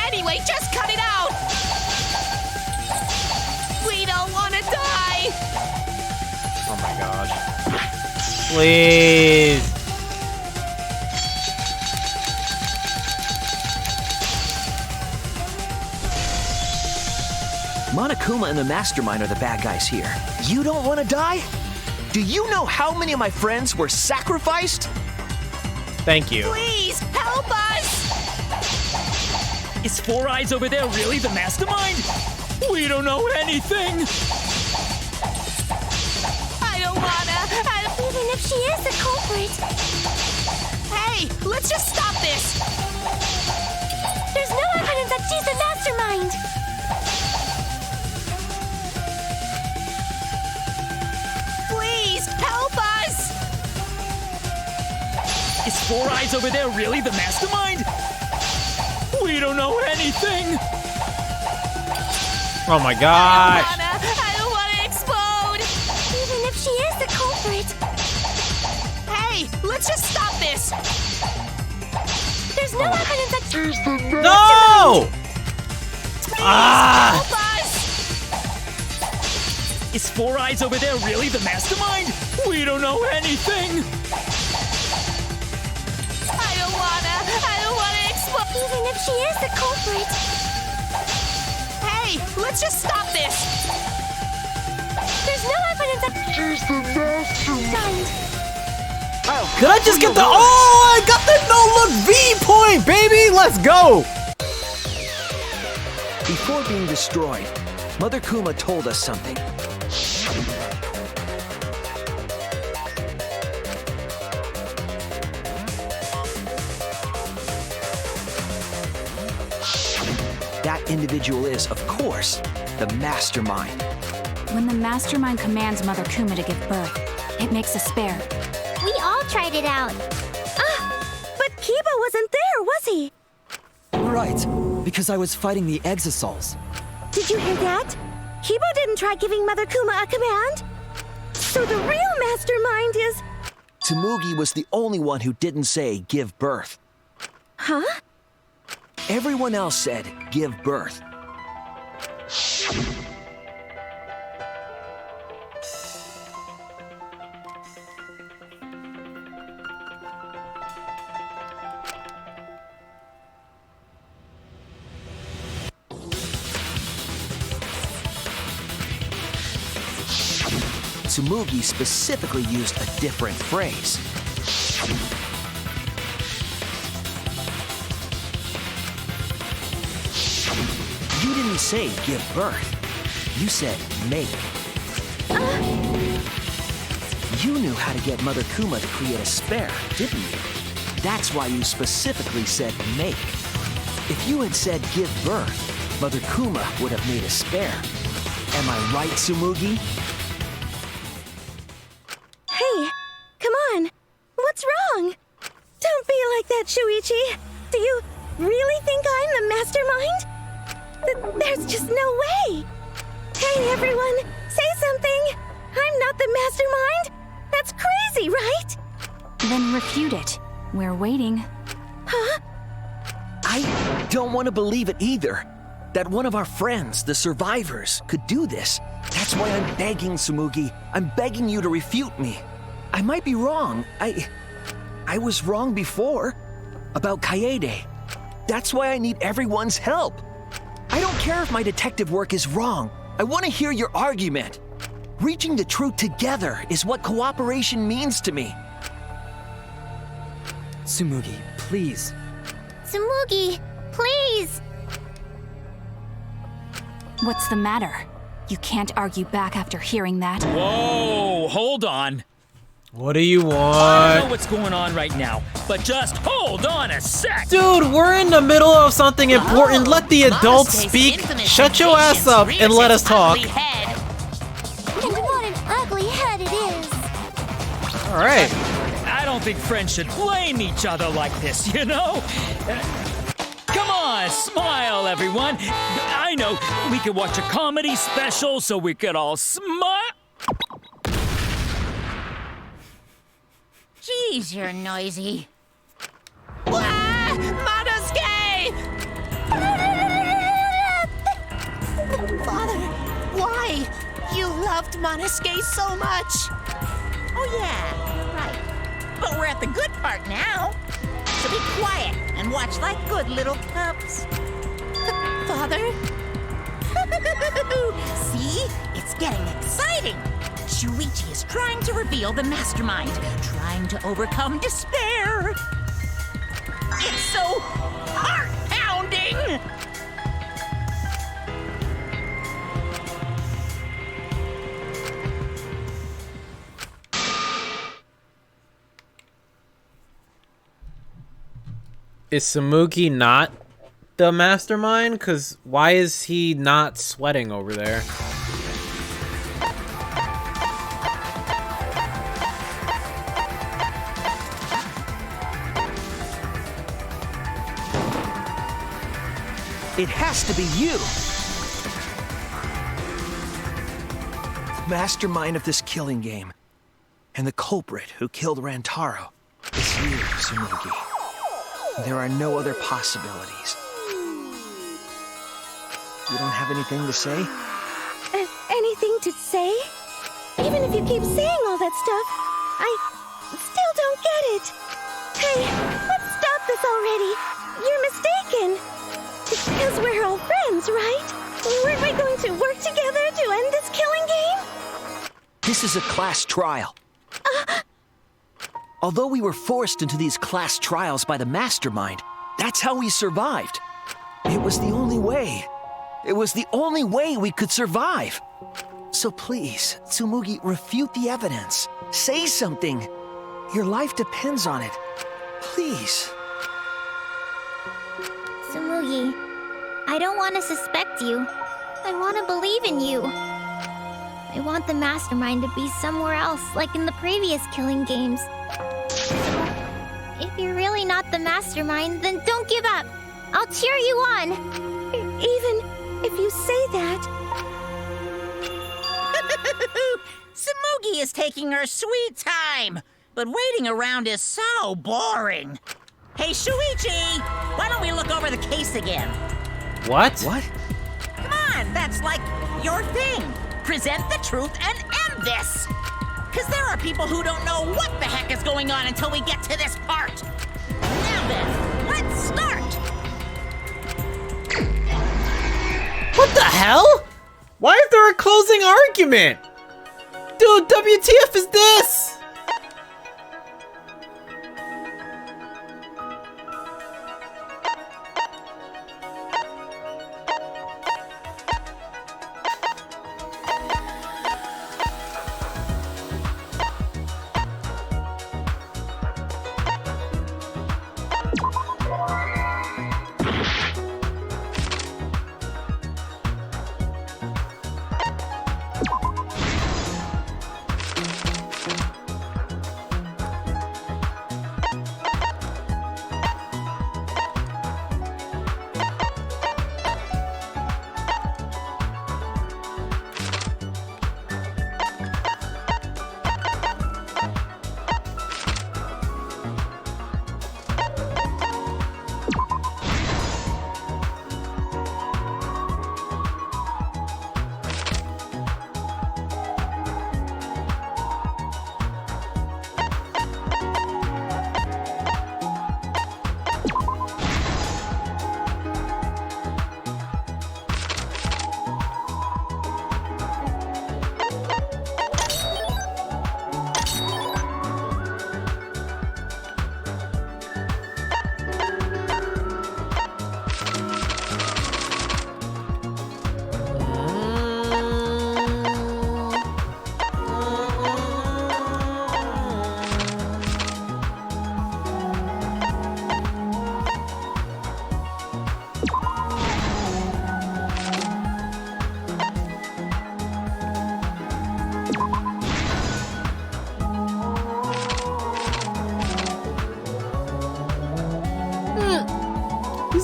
Anyway, just cut it out! We don't want to die! Oh my gosh. Please. Monokuma and the mastermind are the bad guys here. You don't want to die? Do you know how many of my friends were sacrificed? Thank you. Please, help us! Is Four Eyes over there really the mastermind? We don't know anything. I don't wanna. Even if she is the culprit, Hey, let's just stop this! there's no evidence that she's the mastermind. Please, help us! Is Four Eyes over there really the mastermind? We don't know anything. Oh my gosh. I don't wanna explode! Even if she is the culprit, Hey, let's just stop this! there's no evidence that she's the No! Ah! Help us! Is Four Eyes over there really the mastermind? We don't know anything. I don't wanna explode! Even if she is the culprit, Hey, let's just stop this! there's no evidence that she's the mastermind. Could I just get the... Oh, I got the no-look V point, baby! Let's go! Before being destroyed, Mother Kuma told us something. That individual is, of course, the mastermind. When the mastermind commands Mother Kuma to give birth, it makes a spare. We all tried it out. But Kiba wasn't there, was he? Right, because I was fighting the Exosols. Did you hear that? Kibo didn't try giving Mother Kuma a command. So the real mastermind is... Tsumugi was the only one who didn't say give birth. Huh? Everyone else said give birth. Tsumugi specifically used a different phrase. You didn't say give birth. You said make. You knew how to get Mother Kuma to create a spare, didn't you? That's why you specifically said make. If you had said give birth, Mother Kuma would have made a spare. Am I right, Tsumugi? Hey, come on. What's wrong? Don't be like that, Shuichi. Do you really think I'm the mastermind? There's just no way. Hey, everyone, say something. I'm not the mastermind. That's crazy, right? Then refute it. We're waiting. Huh? I don't want to believe it either. That one of our friends, the survivors, could do this. That's why I'm begging, Tsumugi. I'm begging you to refute me. I might be wrong. I was wrong before. About Kaede. That's why I need everyone's help. I don't care if my detective work is wrong. I want to hear your argument. Reaching the truth together is what cooperation means to me. Tsumugi, please. Tsumugi, please! What's the matter? You can't argue back after hearing that. Whoa, hold on. What do you I don't know want? what's going on right now, but just hold on a sec. Dude, we're in the middle of something important. Let the adults Monosuke's speak. infinite Shut your ass patience up rears and let us its talk. ugly head. And what an ugly head it is! All right. I don't think friends should blame each other like this, you know? Come on, smile, everyone. I know, we could watch a comedy special so we could all smile. Jeez, you're noisy. Ah, Monosuke! Father, why? You loved Monosuke so much. Oh yeah, right. But we're at the good part now. So be quiet and watch like good little pups. Father? See? It's getting exciting. Shuichi is trying to reveal the mastermind, trying to overcome despair. It's so heart-pounding! Is Tsumugi not the mastermind? Because why is he not sweating over there? It has to be you. The mastermind of this killing game. And the culprit who killed Rantarou is you, Tsumugi. There are no other possibilities. You don't have anything to say? Anything to say? Even if you keep saying all that stuff, I still don't get it. Hey, let's stop this already. You're mistaken. Because we're all friends, right? Weren't we going to work together to end this killing game? This is a class trial. Although we were forced into these class trials by the mastermind, that's how we survived. It was the only way. It was the only way we could survive. So please, Tsumugi, refute the evidence. Say something. Your life depends on it. Please. Tsumugi, I don't want to suspect you. I want to believe in you. I want the mastermind to be somewhere else, like in the previous killing games. So, if you're really not the mastermind, then don't give up. I'll cheer you on. Even if you say that. Tsumugi is taking her sweet time, but waiting around is so boring. Hey, Shuichi, why don't we look over the case again? What? What? Come on, that's like your thing. Present the truth and end this. Because there are people who don't know what the heck is going on until we get to this part. Now then, let's start. What the hell? Why is there a closing argument? Dude, WTF is this?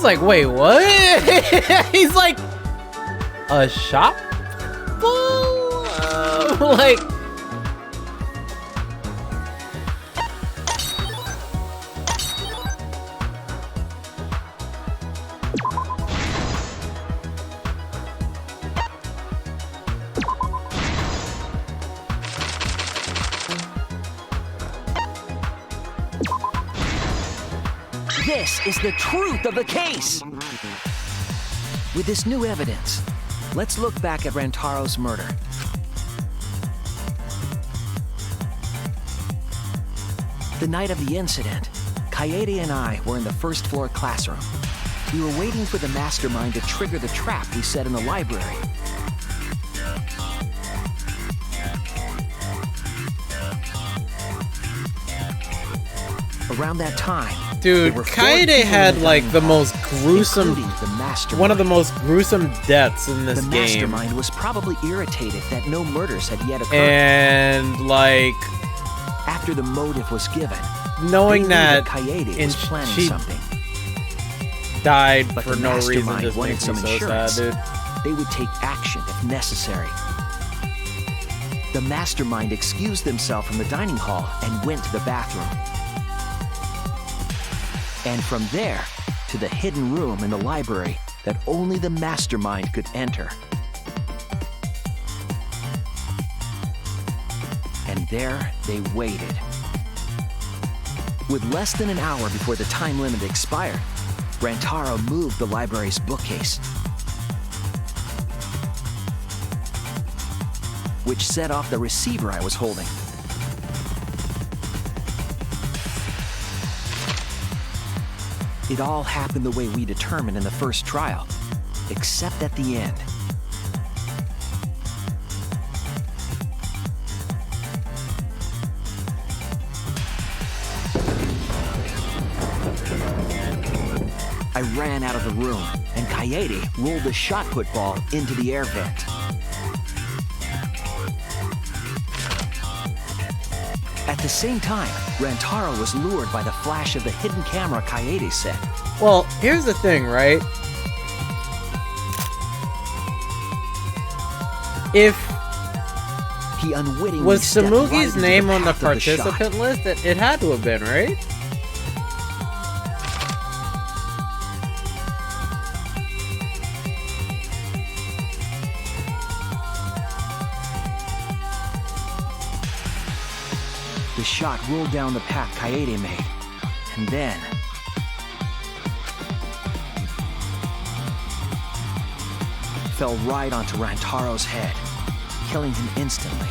was like, wait, what? He's like, a shop full? Like, This is the truth of the case! With this new evidence, let's look back at Rantarou's murder. The night of the incident, Kaede and I were in the first floor classroom. We were waiting for the mastermind to trigger the trap we set in the library. Around that time, dude, Kaede had like the most gruesome, one of the most gruesome deaths in this game. The mastermind was probably irritated that no murders had yet occurred. And like, after the motive was given, knowing that Kaede was planning she something, died but for the no reason mastermind just wanted makes some me so insurance. sad, dude. They would take action if necessary. The mastermind excused himself from the dining hall and went to the bathroom. And from there, to the hidden room in the library that only the mastermind could enter. And there they waited. With less than an hour before the time limit expired, Rantarou moved the library's bookcase, which set off the receiver I was holding. It all happened the way we determined in the first trial, except at the end. I ran out of the room, and Kaede rolled the shot put ball into the air vent. At the same time, Rantarou was lured by the flash of the hidden camera Kaede set. Well, here's the thing, right? If he unwittingly was stepped Samugi's right into name the on the path of shot. participant list, it had to have been, right? The shot rolled down the path Kaede made, and then fell right onto Rantarou's head, killing him instantly.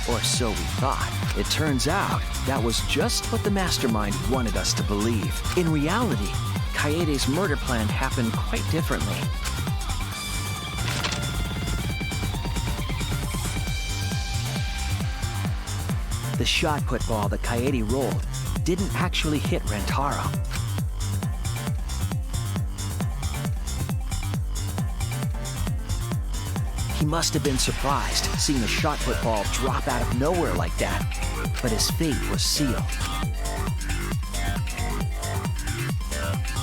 Or so we thought. It turns out that was just what the mastermind wanted us to believe. In reality, Kaede's murder plan happened quite differently. The shot put ball that Kaede rolled didn't actually hit Rantarou. He must have been surprised seeing the shot put ball drop out of nowhere like that, but his fate was sealed.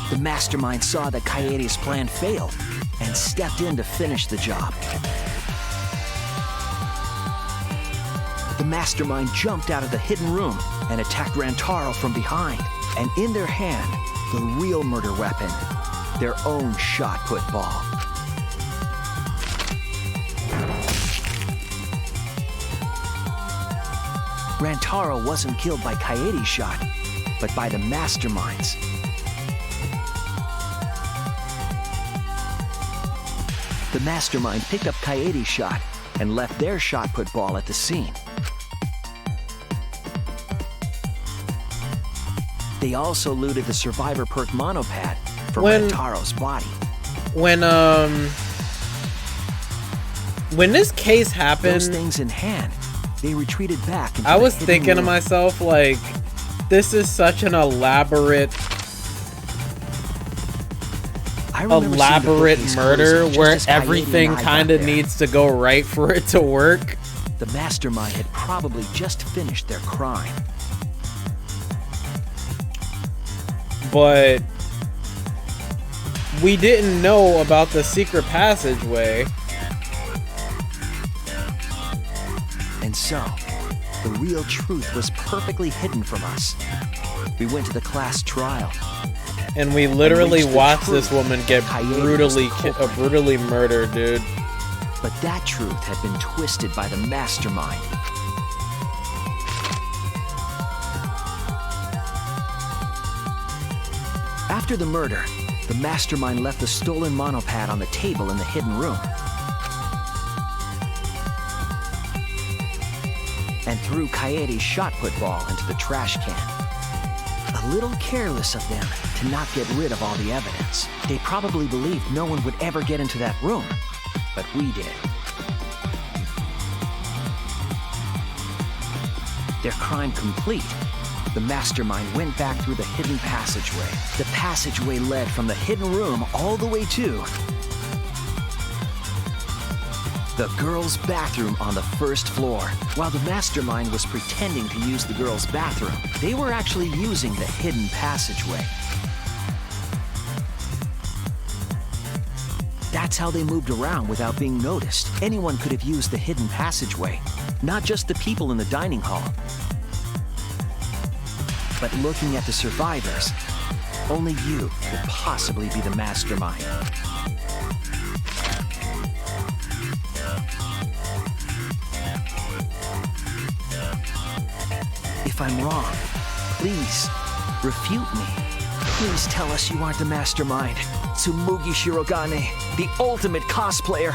The mastermind saw that Kaede's plan failed and stepped in to finish the job. The mastermind jumped out of the hidden room and attacked Rantarou from behind. And in their hand, the real murder weapon, their own shot put ball. Rantarou wasn't killed by Kaede's shot, but by the mastermind's. The mastermind picked up Kaede's shot and left their shot put ball at the scene. They also looted the survivor perk monopad from Rantarou's body. When this case happened, those things in hand, they retreated back into I was the thinking to room. myself, like, this is such an elaborate murder where everything kind of needs to go right for it to work. The mastermind had probably just finished their crime. But we didn't know about the secret passageway. And so, the real truth was perfectly hidden from us. We went to the class trial. And we literally reached the watched this truth. woman get Coyote was the culprit. brutally murdered, dude. But that truth had been twisted by the mastermind. After the murder, the mastermind left the stolen monopad on the table in the hidden room. And threw Kaede's shot put ball into the trash can. A little careless of them to not get rid of all the evidence. They probably believed no one would ever get into that room, but we did. Their crime complete, the mastermind went back through the hidden passageway. The passageway led from the hidden room all the way to the girls' bathroom on the first floor. While the mastermind was pretending to use the girls' bathroom, they were actually using the hidden passageway. That's how they moved around without being noticed. Anyone could have used the hidden passageway, not just the people in the dining hall. But looking at the survivors, only you could possibly be the mastermind. If I'm wrong, please refute me. Please tell us you aren't the mastermind. Tsumugi Shirogane, the ultimate cosplayer.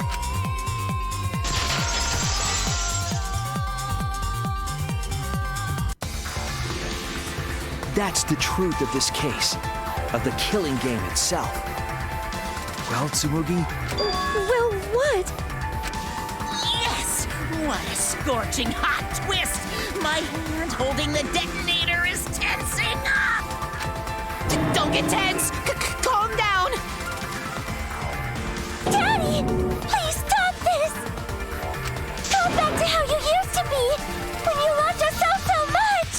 That's the truth of this case, of the killing game itself. Well, Tsumugi? Well, what? Yes! What a scorching hot twist! My hand holding the detonator is tensing up! Don't get tense! Calm down! Daddy! Please stop this! Go back to how you used to be! When you loved yourself so much!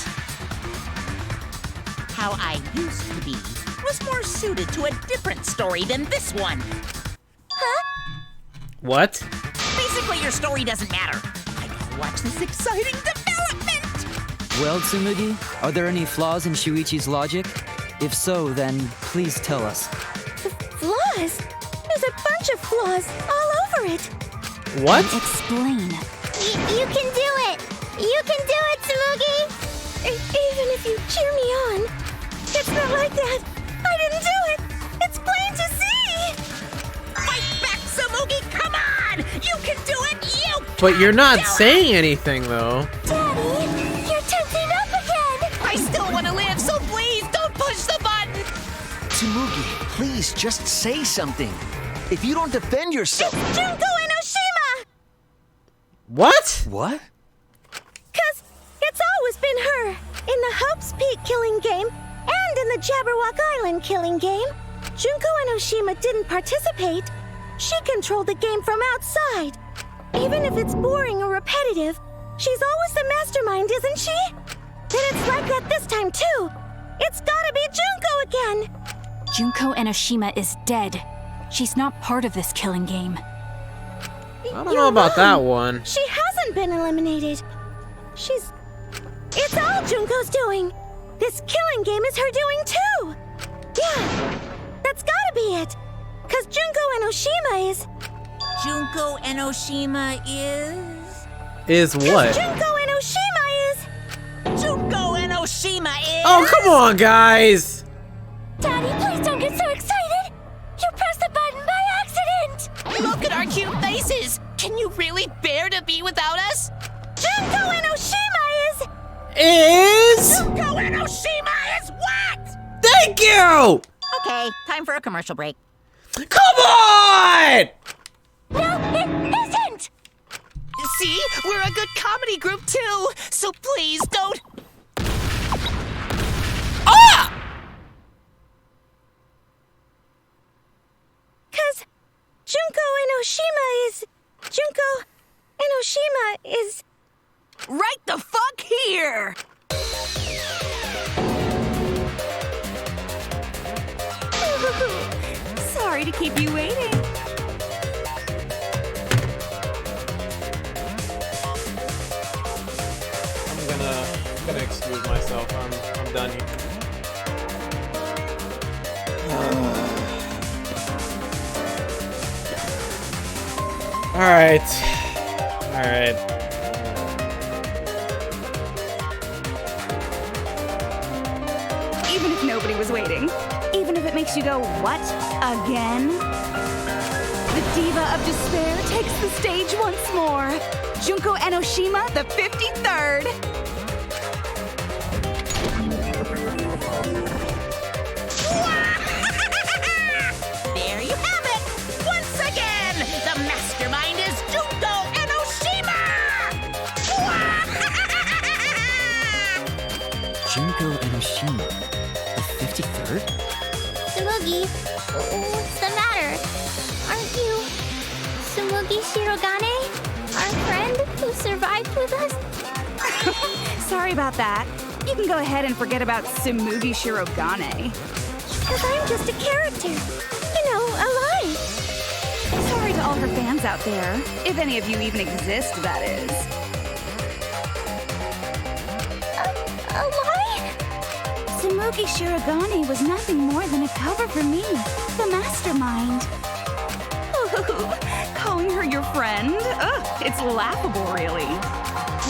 How I used to be was more suited to a different story than this one. Huh? What? Basically, your story doesn't matter. I gotta watch this exciting development! Well, Tsumugi, are there any flaws in Shuichi's logic? If so, then please tell us. Flaws? There's a bunch of flaws all over it. What? Explain. You can do it! You can do it, Tsumugi! Even if you cheer me on. It's not like that. I didn't do it. It's plain to see. Fight back, Tsumugi! Come on! You can do it! You can But you're not do saying anything, though. Daddy, you're tensing up again. I still want to live, so please don't push the button! Tsumugi, please just say something. If you don't defend yourself... It's Junko Enoshima! What? What? 'Cause it's always been her. In the Hope's Peak killing game and in the Jabberwock Island killing game. Junko Enoshima didn't participate. She controlled the game from outside. Even if it's boring or repetitive, she's always the mastermind, isn't she? Then it's like that this time too. It's gotta be Junko again. Junko Enoshima is dead. She's not part of this killing game. I don't know about that one. She hasn't been eliminated. It's all Junko's doing. This killing game is her doing too. Yeah, that's gotta be it. 'Cause Junko Enoshima is... Junko Enoshima is... Is what? Junko Enoshima is... Junko Enoshima is... Oh, come on, guys! Daddy, please don't get so excited. You pressed the button by accident. Look at our cute faces! Can you really bear to be without us? Junko Enoshima is... Junko Enoshima is what? Thank you! Okay, time for a commercial break. Come on! No, it isn't. See? We're a good comedy group too! So please don't... Ah! 'Cause Junko Enoshima is... Junko Enoshima is... Right the fuck here! Sorry to keep you waiting. I'm gonna excuse myself. I'm done here. Alright. Even if nobody was waiting. Even if it makes you go, what? Again? The Diva of Despair takes the stage once more. Junko Enoshima, the 53rd. There you have it! Once again, the mastermind is Junko Enoshima! Junko Enoshima, the 53rd? Tsumugi, what's the matter? Aren't you Tsumugi Shirogane? Our friend who survived with us? Sorry about that. You can go ahead and forget about Tsumugi Shirogane. Because I'm just a character. You know, alive. Sorry to all her fans out there. If any of you even exist, that is. Alive? Tsumugi Shirogane was nothing more than a cover for me, the mastermind. Ooh, calling her your friend? Ugh, it's laughable, really.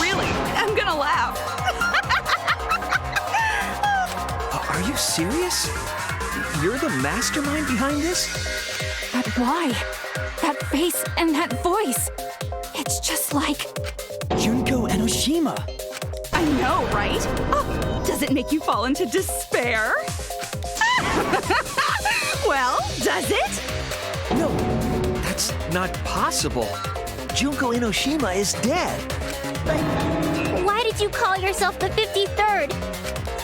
Really, I'm gonna laugh. Are you serious? You're the mastermind behind this? But why? That face and that voice. It's just like... Junko Enoshima. I know, right? Oh, does it make you fall into despair? Well, does it? No, that's not possible. Junko Enoshima is dead. But why did you call yourself the 53rd?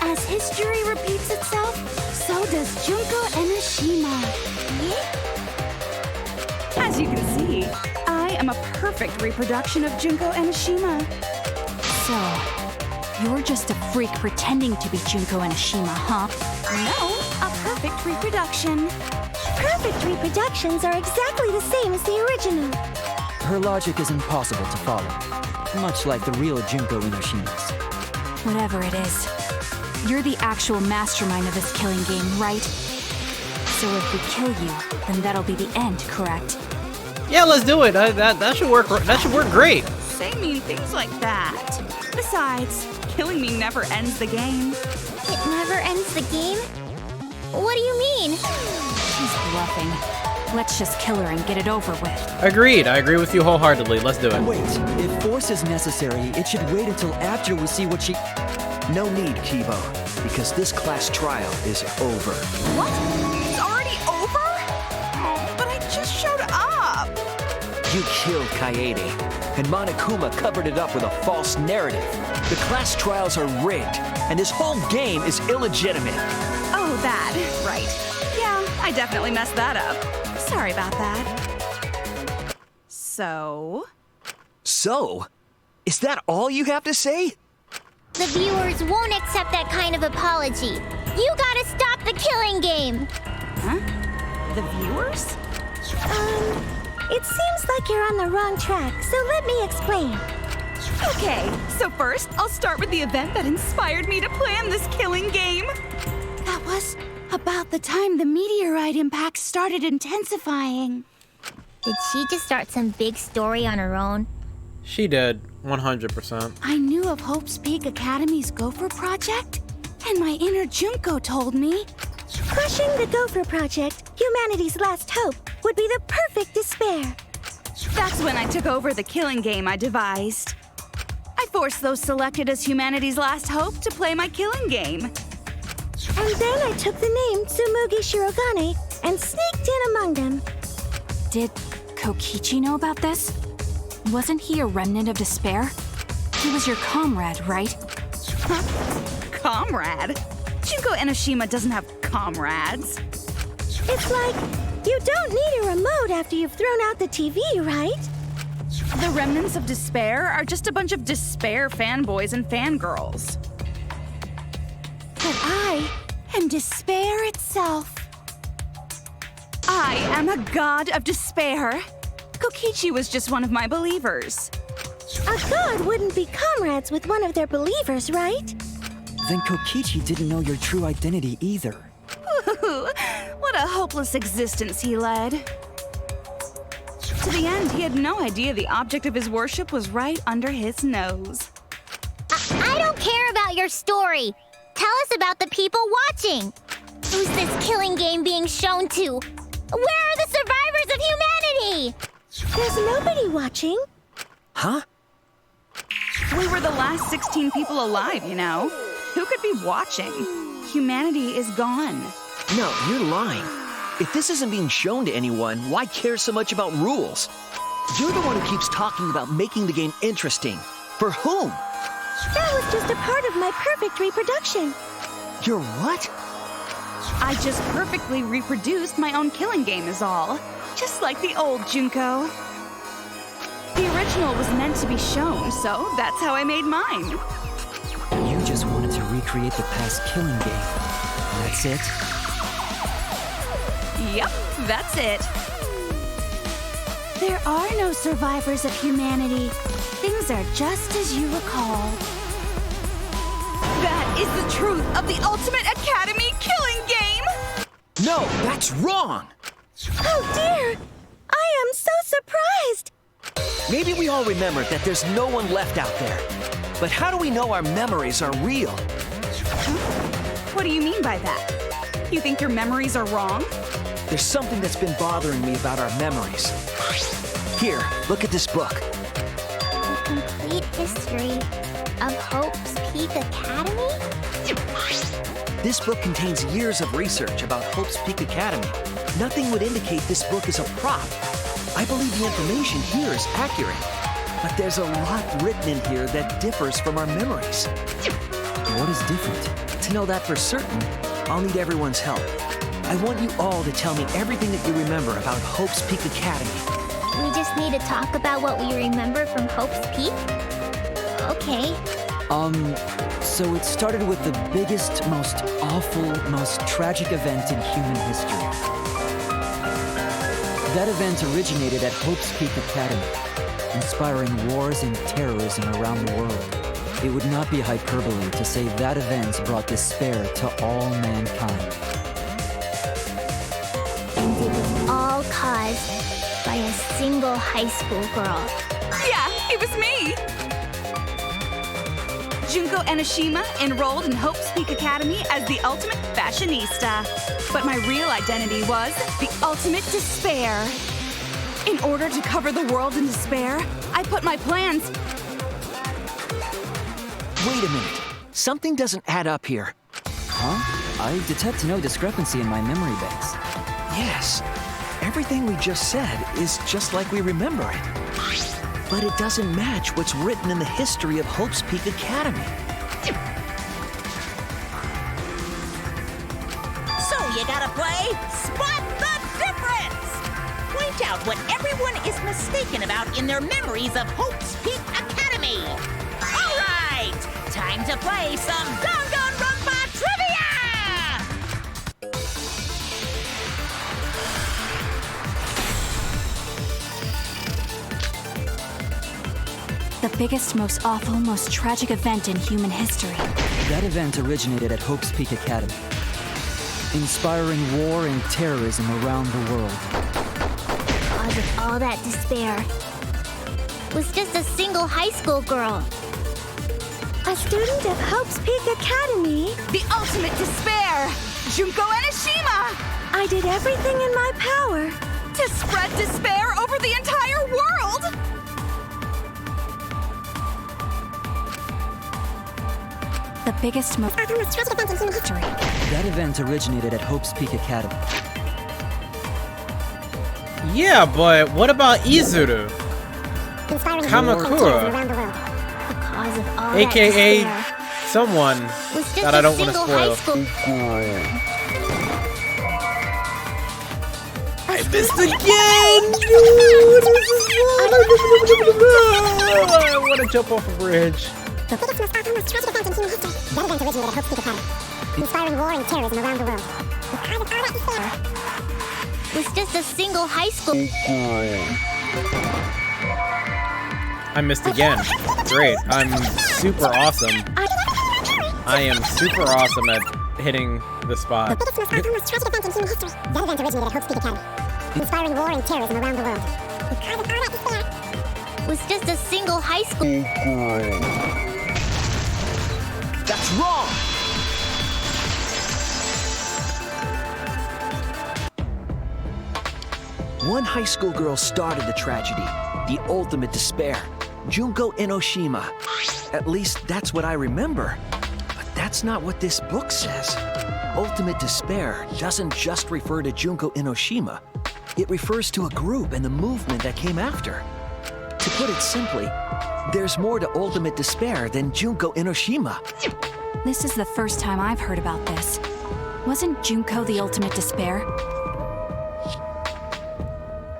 As history repeats itself, so does Junko Enoshima. As you can see, I am a perfect reproduction of Junko Enoshima. So, you're just a freak pretending to be Junko Enoshima, huh? No, a perfect reproduction. Perfect reproductions are exactly the same as the original. Her logic is impossible to follow, much like the real Junko Enoshima's. Whatever it is, you're the actual mastermind of this killing game, right? So if we kill you, then that'll be the end, correct? Yeah, let's do it. That should work. That should work great. Say mean things like that. Besides, killing me never ends the game. It never ends the game? What do you mean? She's bluffing. Let's just kill her and get it over with. Agreed. I agree with you wholeheartedly. Let's do it. Wait, if force is necessary, it should wait until after we see what she... No need, Kibo, because this class trial is over. What? It's already over? Oh, but I just showed up. You killed Kaede, and Monokuma covered it up with a false narrative. The class trials are rigged, and this whole game is illegitimate. Oh, that. Right. Yeah, I definitely messed that up. Sorry about that. So? Is that all you have to say? The viewers won't accept that kind of apology. You gotta stop the killing game. Huh? The viewers? It seems like you're on the wrong track, so let me explain. Okay, so first, I'll start with the event that inspired me to plan this killing game. That was about the time the meteorite impact started intensifying. Did she just start some big story on her own? She did. 100%. I knew of Hope's Peak Academy's Gopher Project, and my inner Junko told me... Crushing the Gopher Project, humanity's last hope, would be the perfect despair. That's when I took over the killing game I devised. I forced those selected as humanity's last hope to play my killing game. And then I took the name Tsumugi Shirogane and sneaked in among them. Did Kokichi know about this? Wasn't he a remnant of despair? He was your comrade, right? Huh? Comrade? Junko Enoshima doesn't have comrades. It's like, you don't need a remote after you've thrown out the TV, right? The remnants of despair are just a bunch of despair fanboys and fangirls. But I am despair itself. I am a god of despair. Kokichi was just one of my believers. A god wouldn't be comrades with one of their believers, right? Then Kokichi didn't know your true identity either. What a hopeless existence he led. To the end, he had no idea the object of his worship was right under his nose. I don't care about your story. Tell us about the people watching. Who's this killing game being shown to? Where are the survivors of humanity? There's nobody watching. Huh? We were the last 16 people alive, you know. Who could be watching? Humanity is gone. No, you're lying. If this isn't being shown to anyone, why care so much about rules? You're the one who keeps talking about making the game interesting. For whom? That was just a part of my perfect reproduction. Your what? I just perfectly reproduced my own killing game is all. Just like the old Junko. The original was meant to be shown, so that's how I made mine. You just wanted to recreate the past killing game. That's it? Yep, that's it. There are no survivors of humanity. Things are just as you recall. That is the truth of the Ultimate Academy killing game! No, that's wrong! Oh dear! I am so surprised! Maybe we all remember that there's no one left out there. But how do we know our memories are real? What do you mean by that? You think your memories are wrong? There's something that's been bothering me about our memories. Here, look at this book. The complete history of Hope's Peak Academy? This book contains years of research about Hope's Peak Academy. Nothing would indicate this book is a prop. I believe the information here is accurate. But there's a lot written in here that differs from our memories. What is different? To know that for certain, I'll need everyone's help. I want you all to tell me everything that you remember about Hope's Peak Academy. We just need to talk about what we remember from Hope's Peak? Okay. So it started with the biggest, most awful, most tragic event in human history. That event originated at Hope's Peak Academy, inspiring wars and terrorism around the world. It would not be hyperbole to say that event brought despair to all mankind. And it was all caused by a single high school girl. Yeah, it was me! Junko Enoshima enrolled in Hope's Peak Academy as the ultimate fashionista. But my real identity was the ultimate despair. In order to cover the world in despair, I put my plans... Wait a minute. Something doesn't add up here. Huh? I detect no discrepancy in my memory banks. Yes. Everything we just said is just like we remember it. But it doesn't match what's written in the history of Hope's Peak Academy. So you gotta play Spot the Difference! Point out what everyone is mistaken about in their memories of Hope's Peak Academy. All right, time to play some Danganronpa trivia! The biggest, most awful, most tragic event in human history. That event originated at Hope's Peak Academy, inspiring war and terrorism around the world. Cause of all that despair was just a single high school girl. A student of Hope's Peak Academy. The ultimate despair! Junko Enoshima! I did everything in my power to spread despair over the entire world! The biggest, most tragic event in human history. That event originated at Hope's Peak Academy. Yeah, but what about Izuru? Kamakura, Cause of all aka that someone was just that I don't want to single spoil. I missed again, dude! I want to jump off a bridge. The biggest, most awful, most tragic event in human history. That event originated at Hope's Peak Academy, inspiring war and terrorism around the world. Because of all that despair was just a single high school. I missed again. Great. I'm super awesome. I am super awesome at hitting the spot. The biggest, most awesome, most tragic event in human history. That event originated at Hope's Peak Academy, inspiring war and terrorism around the world. Because of all that despair, Was just a single high school. That's wrong! One high school girl started the tragedy, the ultimate despair, Junko Enoshima. At least that's what I remember. But that's not what this book says. Ultimate despair doesn't just refer to Junko Enoshima. It refers to a group and the movement that came after. To put it simply, there's more to ultimate despair than Junko Enoshima. This is the first time I've heard about this. Wasn't Junko the ultimate despair?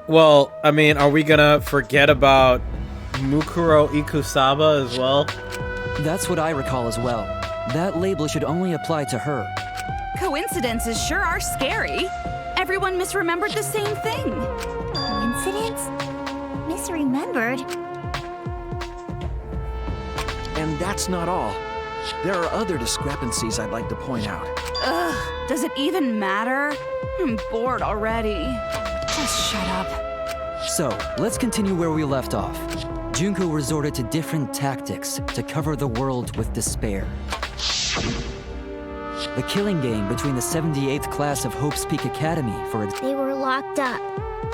Well, I mean, are we gonna forget about Mukuro Ikusaba as well? That's what I recall as well. That label should only apply to her. Coincidences sure are scary. Everyone misremembered the same thing. Coincidence? Misremembered? And that's not all. There are other discrepancies I'd like to point out. Ugh, does it even matter? I'm bored already. Just shut up. So, let's continue where we left off. Junko resorted to different tactics to cover the world with despair. The killing game between the 78th class of Hope's Peak Academy, for example. They were locked up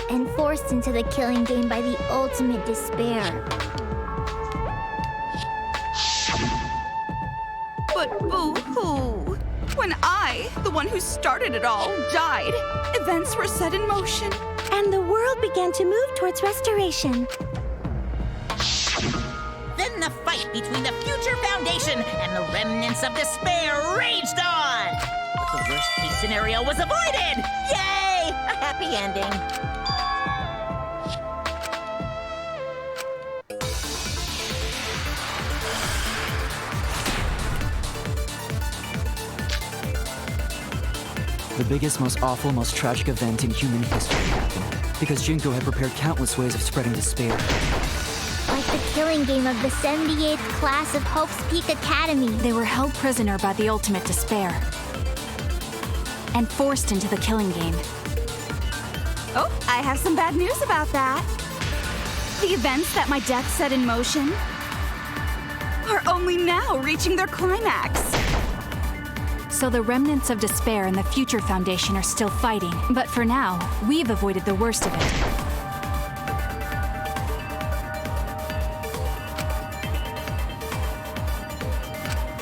and forced into the killing game by the ultimate despair. But boo-hoo. When I, the one who started it all, died, events were set in motion. and the world began to move towards restoration. Then the fight between the Future Foundation and the remnants of despair raged on! But the worst-case scenario was avoided! Yay! A happy ending. The biggest, most awful, most tragic event in human history happened because Junko had prepared countless ways of spreading despair. Like the killing game of the 78th class of Hope's Peak Academy. They were held prisoner by the ultimate despair and forced into the killing game. Oh, I have some bad news about that. The events that my death set in motion are only now reaching their climax. So the remnants of despair and the Future Foundation are still fighting. But for now, we've avoided the worst of it.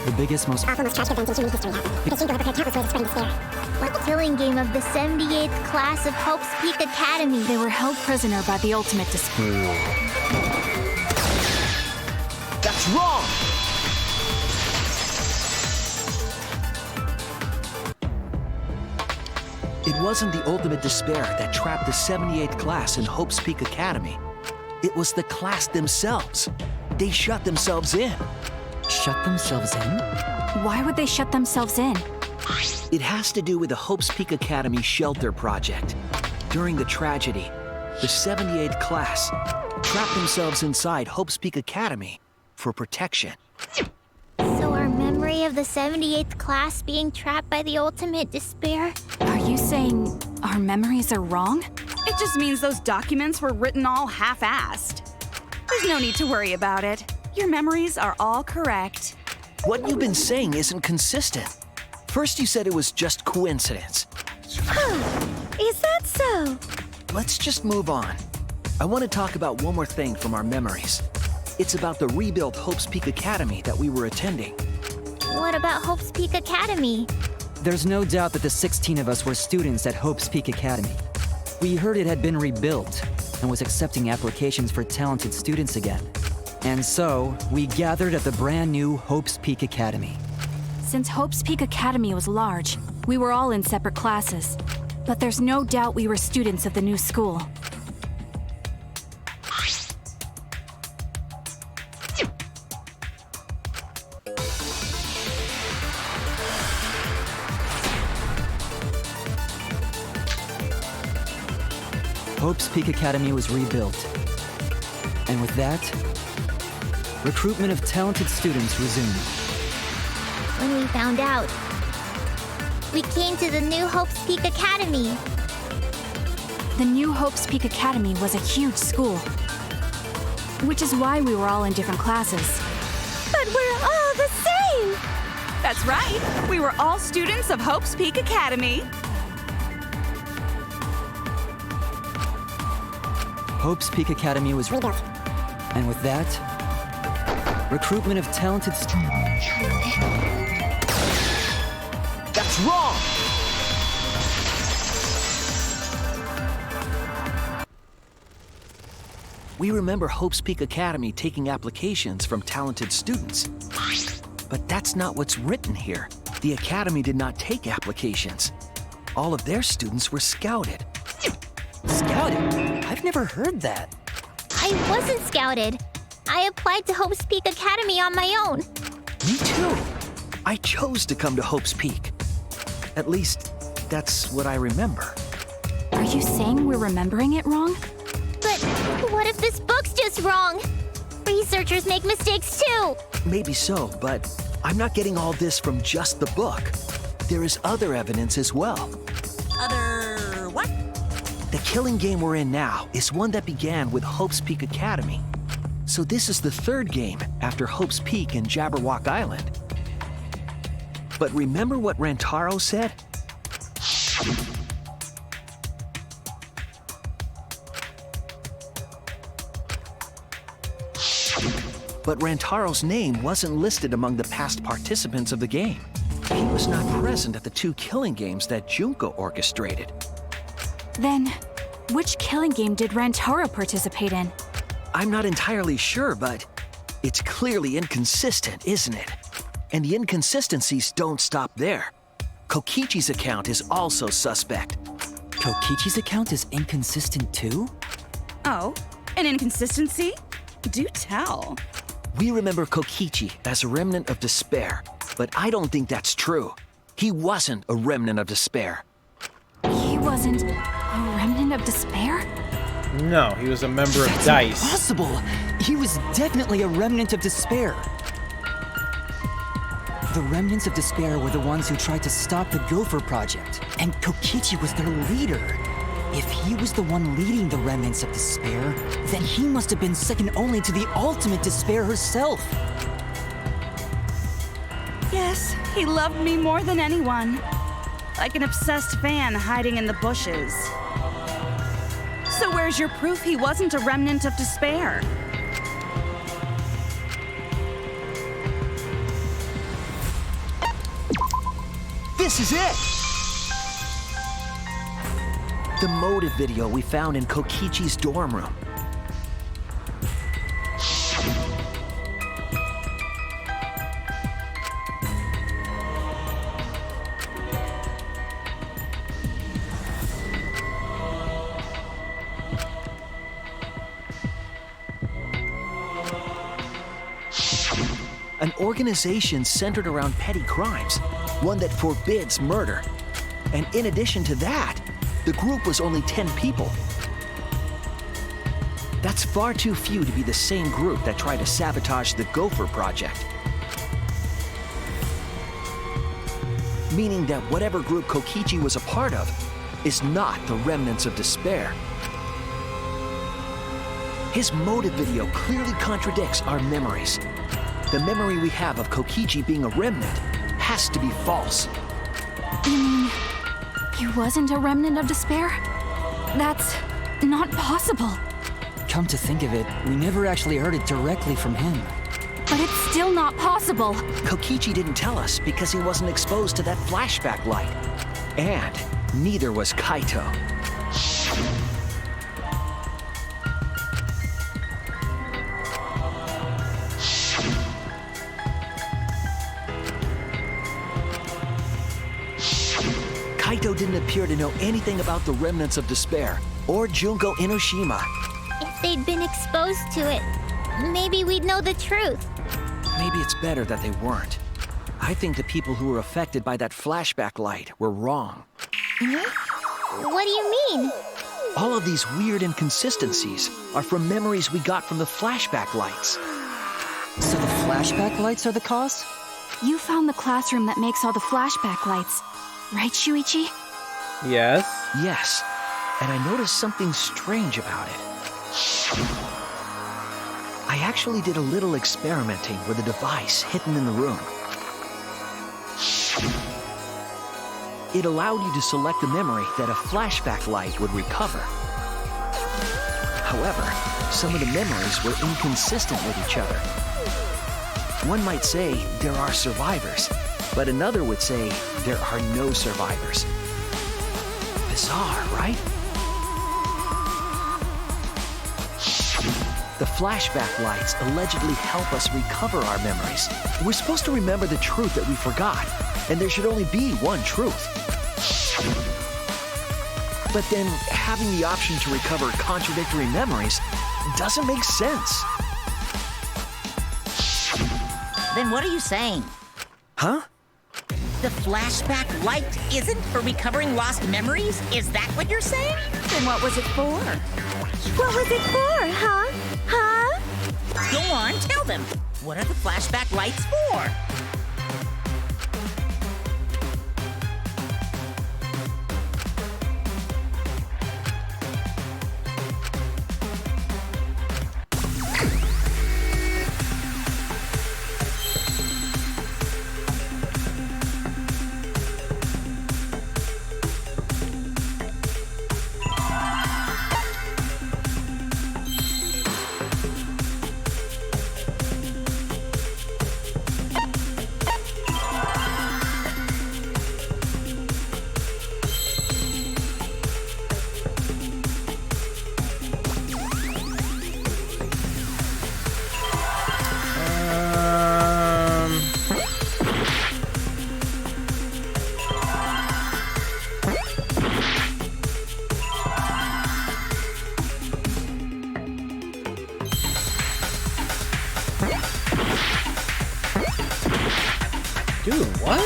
The biggest, most Awful, most tragic event in human history happened because Junko had prepared countless ways of spreading despair. Like the killing game of the 78th class of Hope's Peak Academy. They were held prisoner by the ultimate despair. That's wrong! It wasn't the ultimate despair that trapped the 78th class in Hope's Peak Academy. It was the class themselves. They shut themselves in. Shut themselves in? Why would they shut themselves in? It has to do with the Hope's Peak Academy shelter project. During the tragedy, the 78th class trapped themselves inside Hope's Peak Academy for protection. So our memory of the 78th class being trapped by the ultimate despair? Are you saying our memories are wrong? It just means those documents were written all half-assed. There's no need to worry about it. Your memories are all correct. What you've been saying isn't consistent. First you said it was just coincidence. Is that so? Let's just move on. I want to talk about one more thing from our memories. It's about the rebuilt Hope's Peak Academy that we were attending. What about Hope's Peak Academy? There's no doubt that the 16 of us were students at Hope's Peak Academy. We heard it had been rebuilt and was accepting applications for talented students again. And so, we gathered at the brand new Hope's Peak Academy. Since Hope's Peak Academy was large, we were all in separate classes. But there's no doubt we were students of the new school. Hope's Peak Academy was rebuilt. And with that, recruitment of talented students resumed. When we found out, we came to the new Hope's Peak Academy. The new Hope's Peak Academy was a huge school, which is why we were all in different classes. But we're all the same! That's right. We were all students of Hope's Peak Academy. Hope's Peak Academy was rebuilt. And with that, recruitment of talented students. That's wrong! We remember Hope's Peak Academy taking applications from talented students. But that's not what's written here. The Academy did not take applications. All of their students were scouted. Scouted? I've never heard that. I wasn't scouted. I applied to Hope's Peak Academy on my own. Me too. I chose to come to Hope's Peak. At least, that's what I remember. Are you saying we're remembering it wrong? But what if this book's just wrong? Researchers make mistakes too. Maybe so, but I'm not getting all this from just the book. There is other evidence as well. Other what? The killing game we're in now is one that began with Hope's Peak Academy. So this is the third game after Hope's Peak and Jabberwock Island. But remember what Rantarou said? But Rantarou's name wasn't listed among the past participants of the game. He was not present at the 2 killing games that Junko orchestrated. Then, which killing game did Rantarou participate in? I'm not entirely sure, but it's clearly inconsistent, isn't it? And the inconsistencies don't stop there. Kokichi's account is also suspect. Kokichi's account is inconsistent too? Oh, an inconsistency? Do tell. We remember Kokichi as a remnant of despair, but I don't think that's true. He wasn't a remnant of despair. He wasn't a remnant of despair? No, he was a member of That's DICE. impossible! He was definitely a remnant of despair. The remnants of despair were the ones who tried to stop the Gopher Project, and Kokichi was their leader. If he was the one leading the remnants of despair, then he must have been second only to the ultimate despair herself. Yes, he loved me more than anyone. Like an obsessed fan hiding in the bushes. So where's your proof he wasn't a remnant of despair? This is it! The motive video we found in Kokichi's dorm room. An organization centered around petty crimes, one that forbids murder. And in addition to that, the group was only 10 people. That's far too few to be the same group that tried to sabotage the Gopher Project. Meaning that whatever group Kokichi was a part of is not the remnants of despair. His motive video clearly contradicts our memories. The memory we have of Kokichi being a remnant has to be false. You mean he wasn't a remnant of despair? That's not possible. Come to think of it, we never actually heard it directly from him. But it's still not possible. Kokichi didn't tell us because he wasn't exposed to that flashback light. And neither was Kaito. Kaito didn't appear to know anything about the remnants of despair or Junko Enoshima. If they'd been exposed to it, maybe we'd know the truth. Maybe it's better that they weren't. I think the people who were affected by that flashback light were wrong. What do you mean? All of these weird inconsistencies are from memories we got from the flashback lights. So the flashback lights are the cause? You found the classroom that makes all the flashback lights, right, Shuichi? Yes. Yes, and I noticed something strange about it. I actually did a little experimenting with a device hidden in the room. It allowed you to select a memory that a flashback light would recover. However, some of the memories were inconsistent with each other. One might say there are survivors, but another would say there are no survivors. Bizarre, right? The flashback lights allegedly help us recover our memories. We're supposed to remember the truth that we forgot, and there should only be one truth. But then having the option to recover contradictory memories doesn't make sense. Then what are you saying? Huh? The flashback light isn't for recovering lost memories? Is that what you're saying? Then what was it for? What was it for, huh? Huh? Go on, tell them. What are the flashback lights for? Dude, what?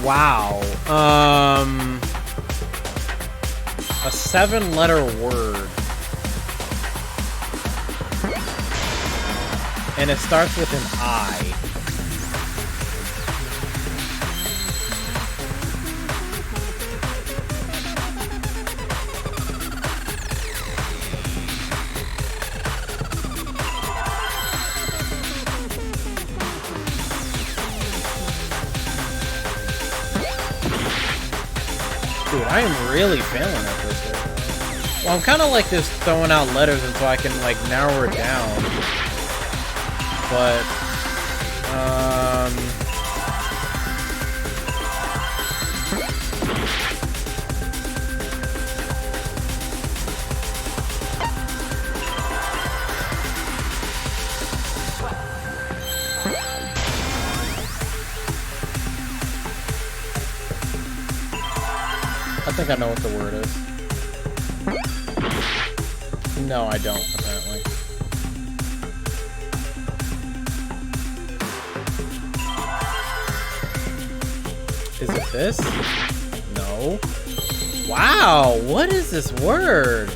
Wow. A 7-letter word. And it starts with an I. Dude, I am really failing at this right now. Well, I'm kind of like just throwing out letters until I can, like, narrow it down. But, I think I know what the word is. No, I don't, apparently. Is it this? No. Wow, what is this word?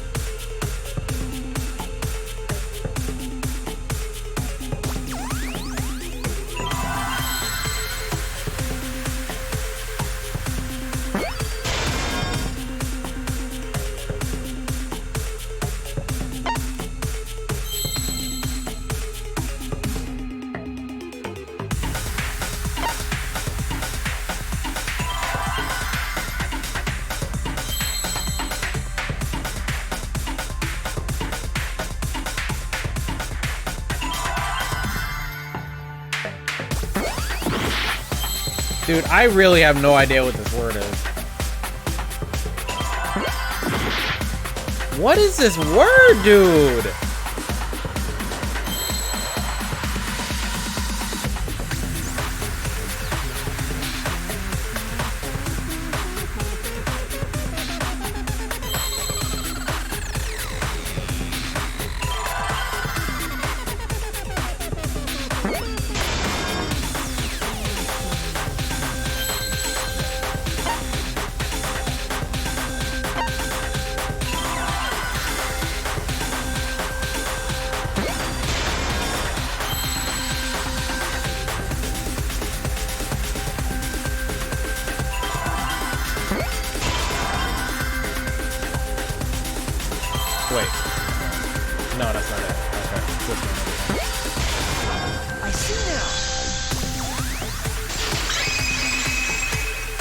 Dude, I really have no idea what this word is. What is this word, dude?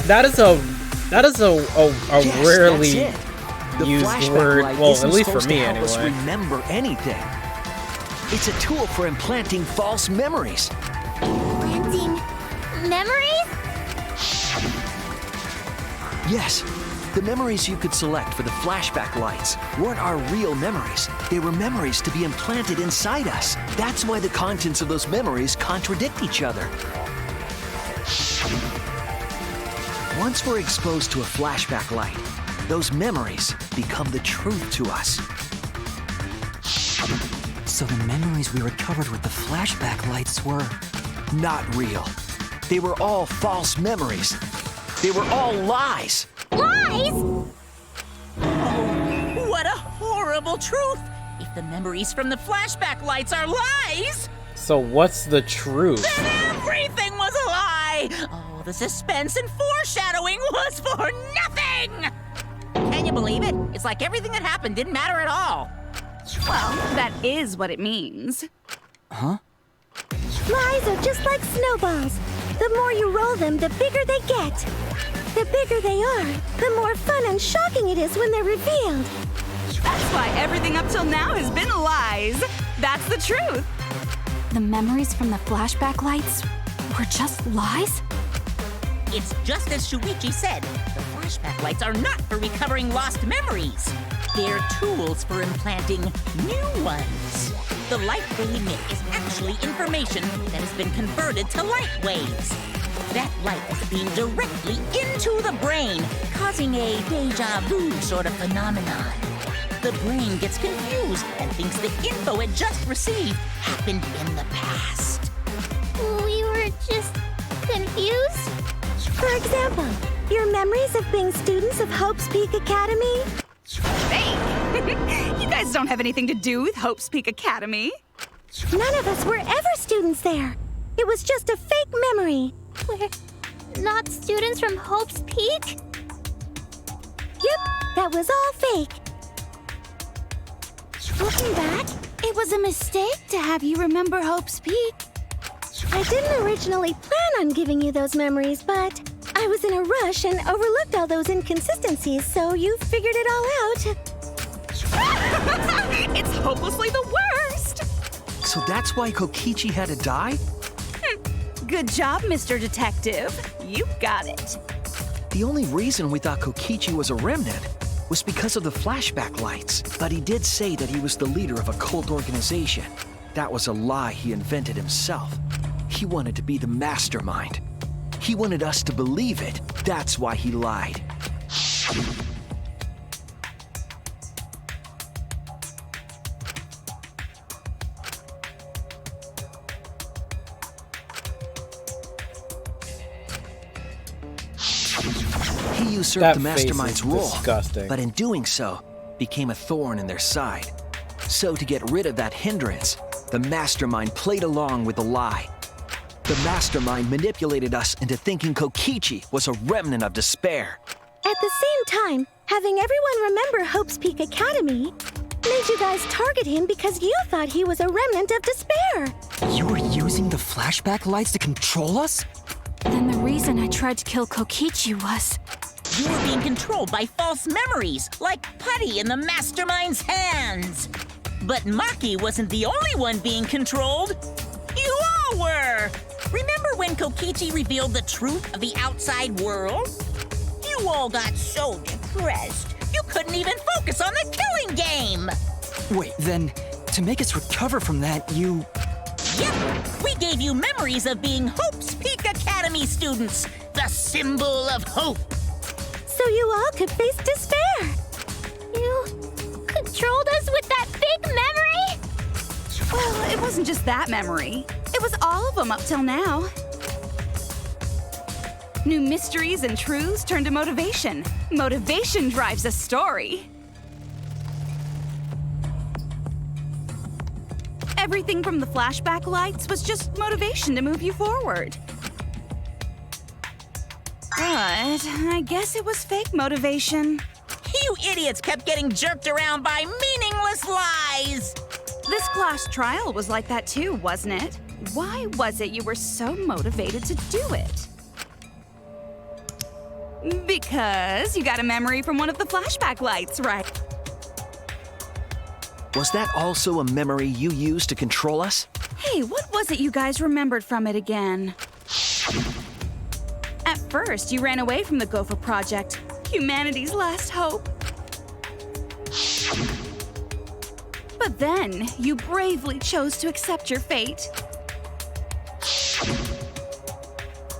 That is a Yes, rarely that's it. The used flashback word. light Well, isn't at least for supposed me to help us anyway. remember anything. It's a tool for implanting false memories. Planting memories? Yes, the memories you could select for the flashback lights weren't our real memories. They were memories to be implanted inside us. That's why the contents of those memories contradict each other. Once we're exposed to a flashback light, those memories become the truth to us. So the memories we recovered with the flashback lights were... Not real. They were all false memories. They were all lies. Lies? Oh, what a horrible truth! If the memories from the flashback lights are lies, So what's the truth? then everything was a lie! Oh, the suspense and foreshadowing was for nothing! Can you believe it? It's like everything that happened didn't matter at all. Well, that is what it means. Huh? Lies are just like snowballs. The more you roll them, the bigger they get. The bigger they are, the more fun and shocking it is when they're revealed. That's why everything up till now has been lies. That's the truth. The memories from the flashback lights were just lies? It's just as Shuichi said. The flashback lights are not for recovering lost memories. They're tools for implanting new ones. The light they emit is actually information that has been converted to light waves. That light is beamed directly into the brain, causing a deja vu sort of phenomenon. The brain gets confused and thinks the info it just received happened in the past. We were just confused? For example, your memories of being students of Hope's Peak Academy? Hey, you guys don't have anything to do with Hope's Peak Academy. None of us were ever students there. It was just a fake memory. We're not students from Hope's Peak? Yep, that was all fake. Looking back, it was a mistake to have you remember Hope's Peak. I didn't originally plan on giving you those memories, but I was in a rush and overlooked all those inconsistencies, so you figured it all out. It's hopelessly the worst. So that's why Kokichi had to die? Good job, Mr. Detective. You got it. The only reason we thought Kokichi was a remnant was because of the flashback lights. But he did say that he was the leader of a cult organization. That was a lie he invented himself. He wanted to be the mastermind. He wanted us to believe it. That's why he lied. He usurped That the face is mastermind's role, disgusting. but in doing so, became a thorn in their side. So to get rid of that hindrance, the mastermind played along with the lie. The mastermind manipulated us into thinking Kokichi was a remnant of despair. At the same time, having everyone remember Hope's Peak Academy made you guys target him because you thought he was a remnant of despair. You were using the flashback lights to control us? Then the reason I tried to kill Kokichi was... You were being controlled by false memories, like putty in the mastermind's hands. But Maki wasn't the only one being controlled. You all were! Remember when Kokichi revealed the truth of the outside world? You all got so depressed, you couldn't even focus on the killing game! Wait, then, to make us recover from that, you... Yep, we gave you memories of being Hope's Peak Academy students, the symbol of hope. So you all could face despair. You controlled us with that big memory? Well, it wasn't just that memory. It was all of them up till now. New mysteries and truths turn to motivation. Motivation drives a story. Everything from the flashback lights was just motivation to move you forward. But I guess it was fake motivation. You idiots kept getting jerked around by meaningless lies! This class trial was like that too, wasn't it? Why was it you were so motivated to do it? Because you got a memory from one of the flashback lights, right? Was that also a memory you used to control us? Hey, what was it you guys remembered from it again? At first, you ran away from the Gopher Project, humanity's last hope. But then, you bravely chose to accept your fate.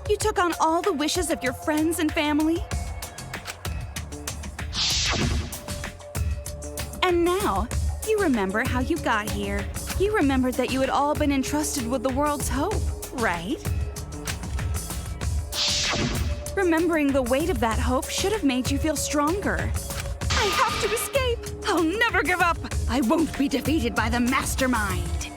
You took on all the wishes of your friends and family. And now, you remember how you got here. You remembered that you had all been entrusted with the world's hope, right? Remembering the weight of that hope should have made you feel stronger. I have to escape! I'll never give up! I won't be defeated by the mastermind!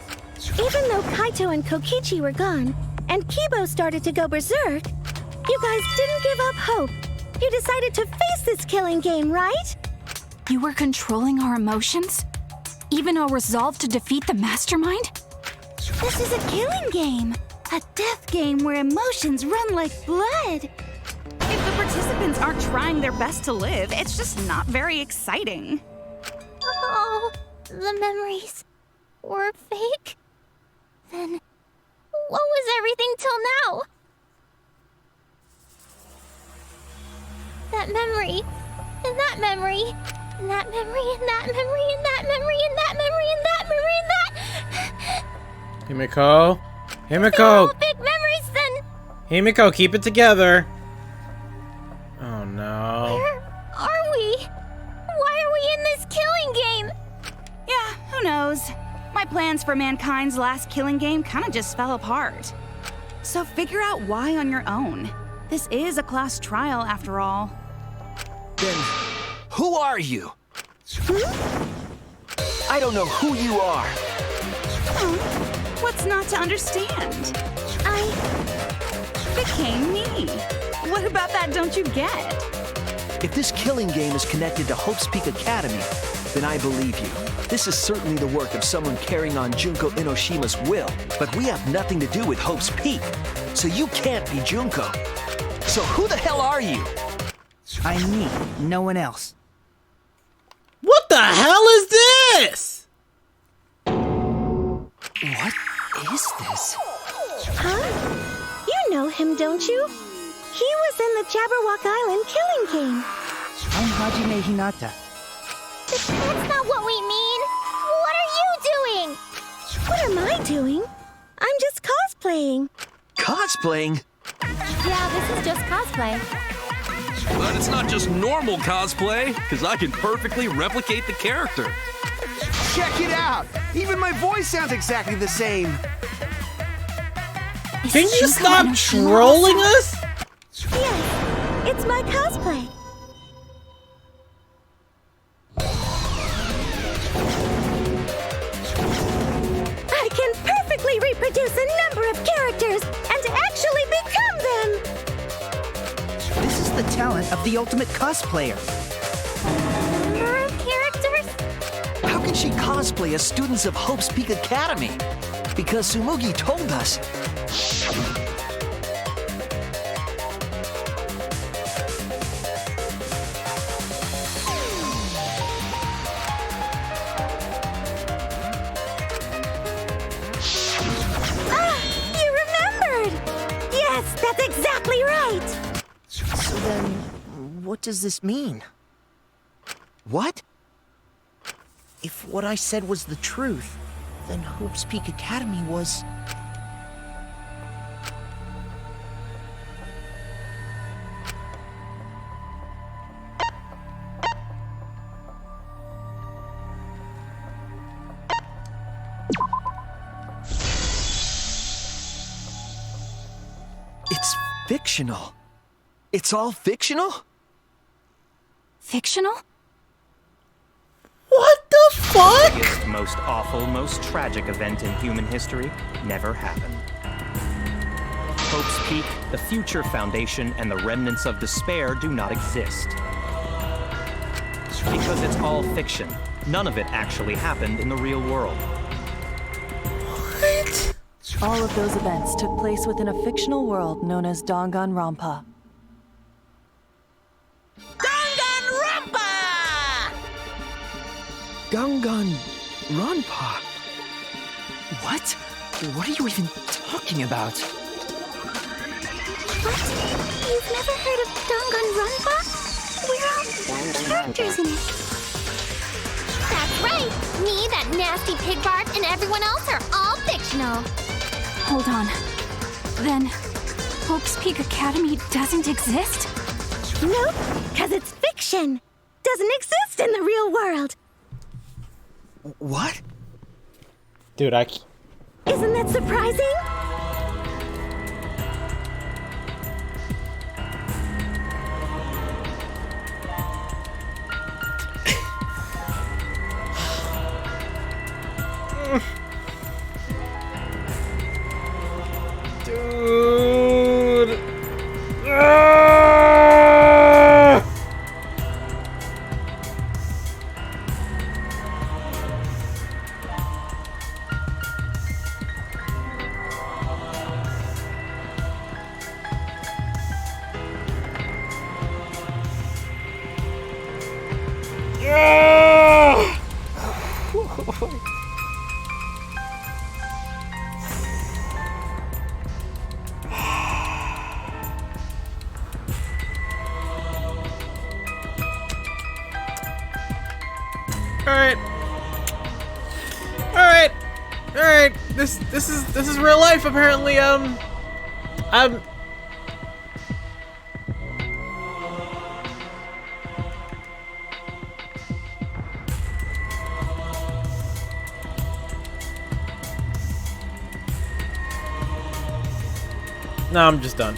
Even though Kaito and Kokichi were gone, and Kibo started to go berserk, you guys didn't give up hope. You decided to face this killing game, right? You were controlling our emotions? Even our resolve to defeat the mastermind? This is a killing game. A death game where emotions run like blood. If the participants aren't trying their best to live, it's just not very exciting. Oh, the memories were fake? Then what was everything till now? That memory, and that memory, and that memory, and that memory, and that memory, and that memory, and that memory, and that... Himiko? They're Himiko! all fake memories then! Himiko, keep it together! Oh no. Where are we? Why are we in this killing game? Yeah, who knows? My plans for mankind's last killing game kinda just fell apart. So figure out why on your own. This is a class trial after all. Then, who are you? I don't know who you are. What's not to understand? I became me. What about that don't you get? If this killing game is connected to Hope's Peak Academy, then I believe you. This is certainly the work of someone carrying on Junko Inoshima's will, but we have nothing to do with Hope's Peak, so you can't be Junko. So who the hell are you? I'm me, no one else. What the hell is this? What is this? Huh? You know him, don't you? He was in the Jabberwock Island killing game. I'm Hajime Hinata. That's not what we mean! What are you doing? What am I doing? I'm just cosplaying. Cosplaying? Yeah, this is just cosplay. But it's not just normal cosplay, because I can perfectly replicate the character. Check it out! Even my voice sounds exactly the same. Can you stop trolling us? Yes, it's my cosplay. I can perfectly reproduce a number of characters and actually become them! This is the talent of the ultimate cosplayer. Number of characters? How can she cosplay as students of Hope's Peak Academy? Because Tsumugi told us. You remembered! Yes, that's exactly right! So then, what does this mean? What? If what I said was the truth, then Hope's Peak Academy was... It's fictional. It's all fictional? Fictional? What the fuck? The biggest, most awful, most tragic event in human history never happened. Hope's Peak, the future foundation, and the remnants of despair do not exist. Because it's all fiction. None of it actually happened in the real world. What? All of those events took place within a fictional world known as Danganronpa. Danganronpa! Danganronpa? What? What are you even talking about? What? You've never heard of Danganronpa? We're all characters in it. That's right. Me, that nasty pig Bart, and everyone else are all fictional. Hold on. Then, Hope's Peak Academy doesn't exist? Nope, because it's fiction. Doesn't exist in the real world. What? Dude, Isn't that surprising? Dude. All right. This is real life apparently. No, I'm just done.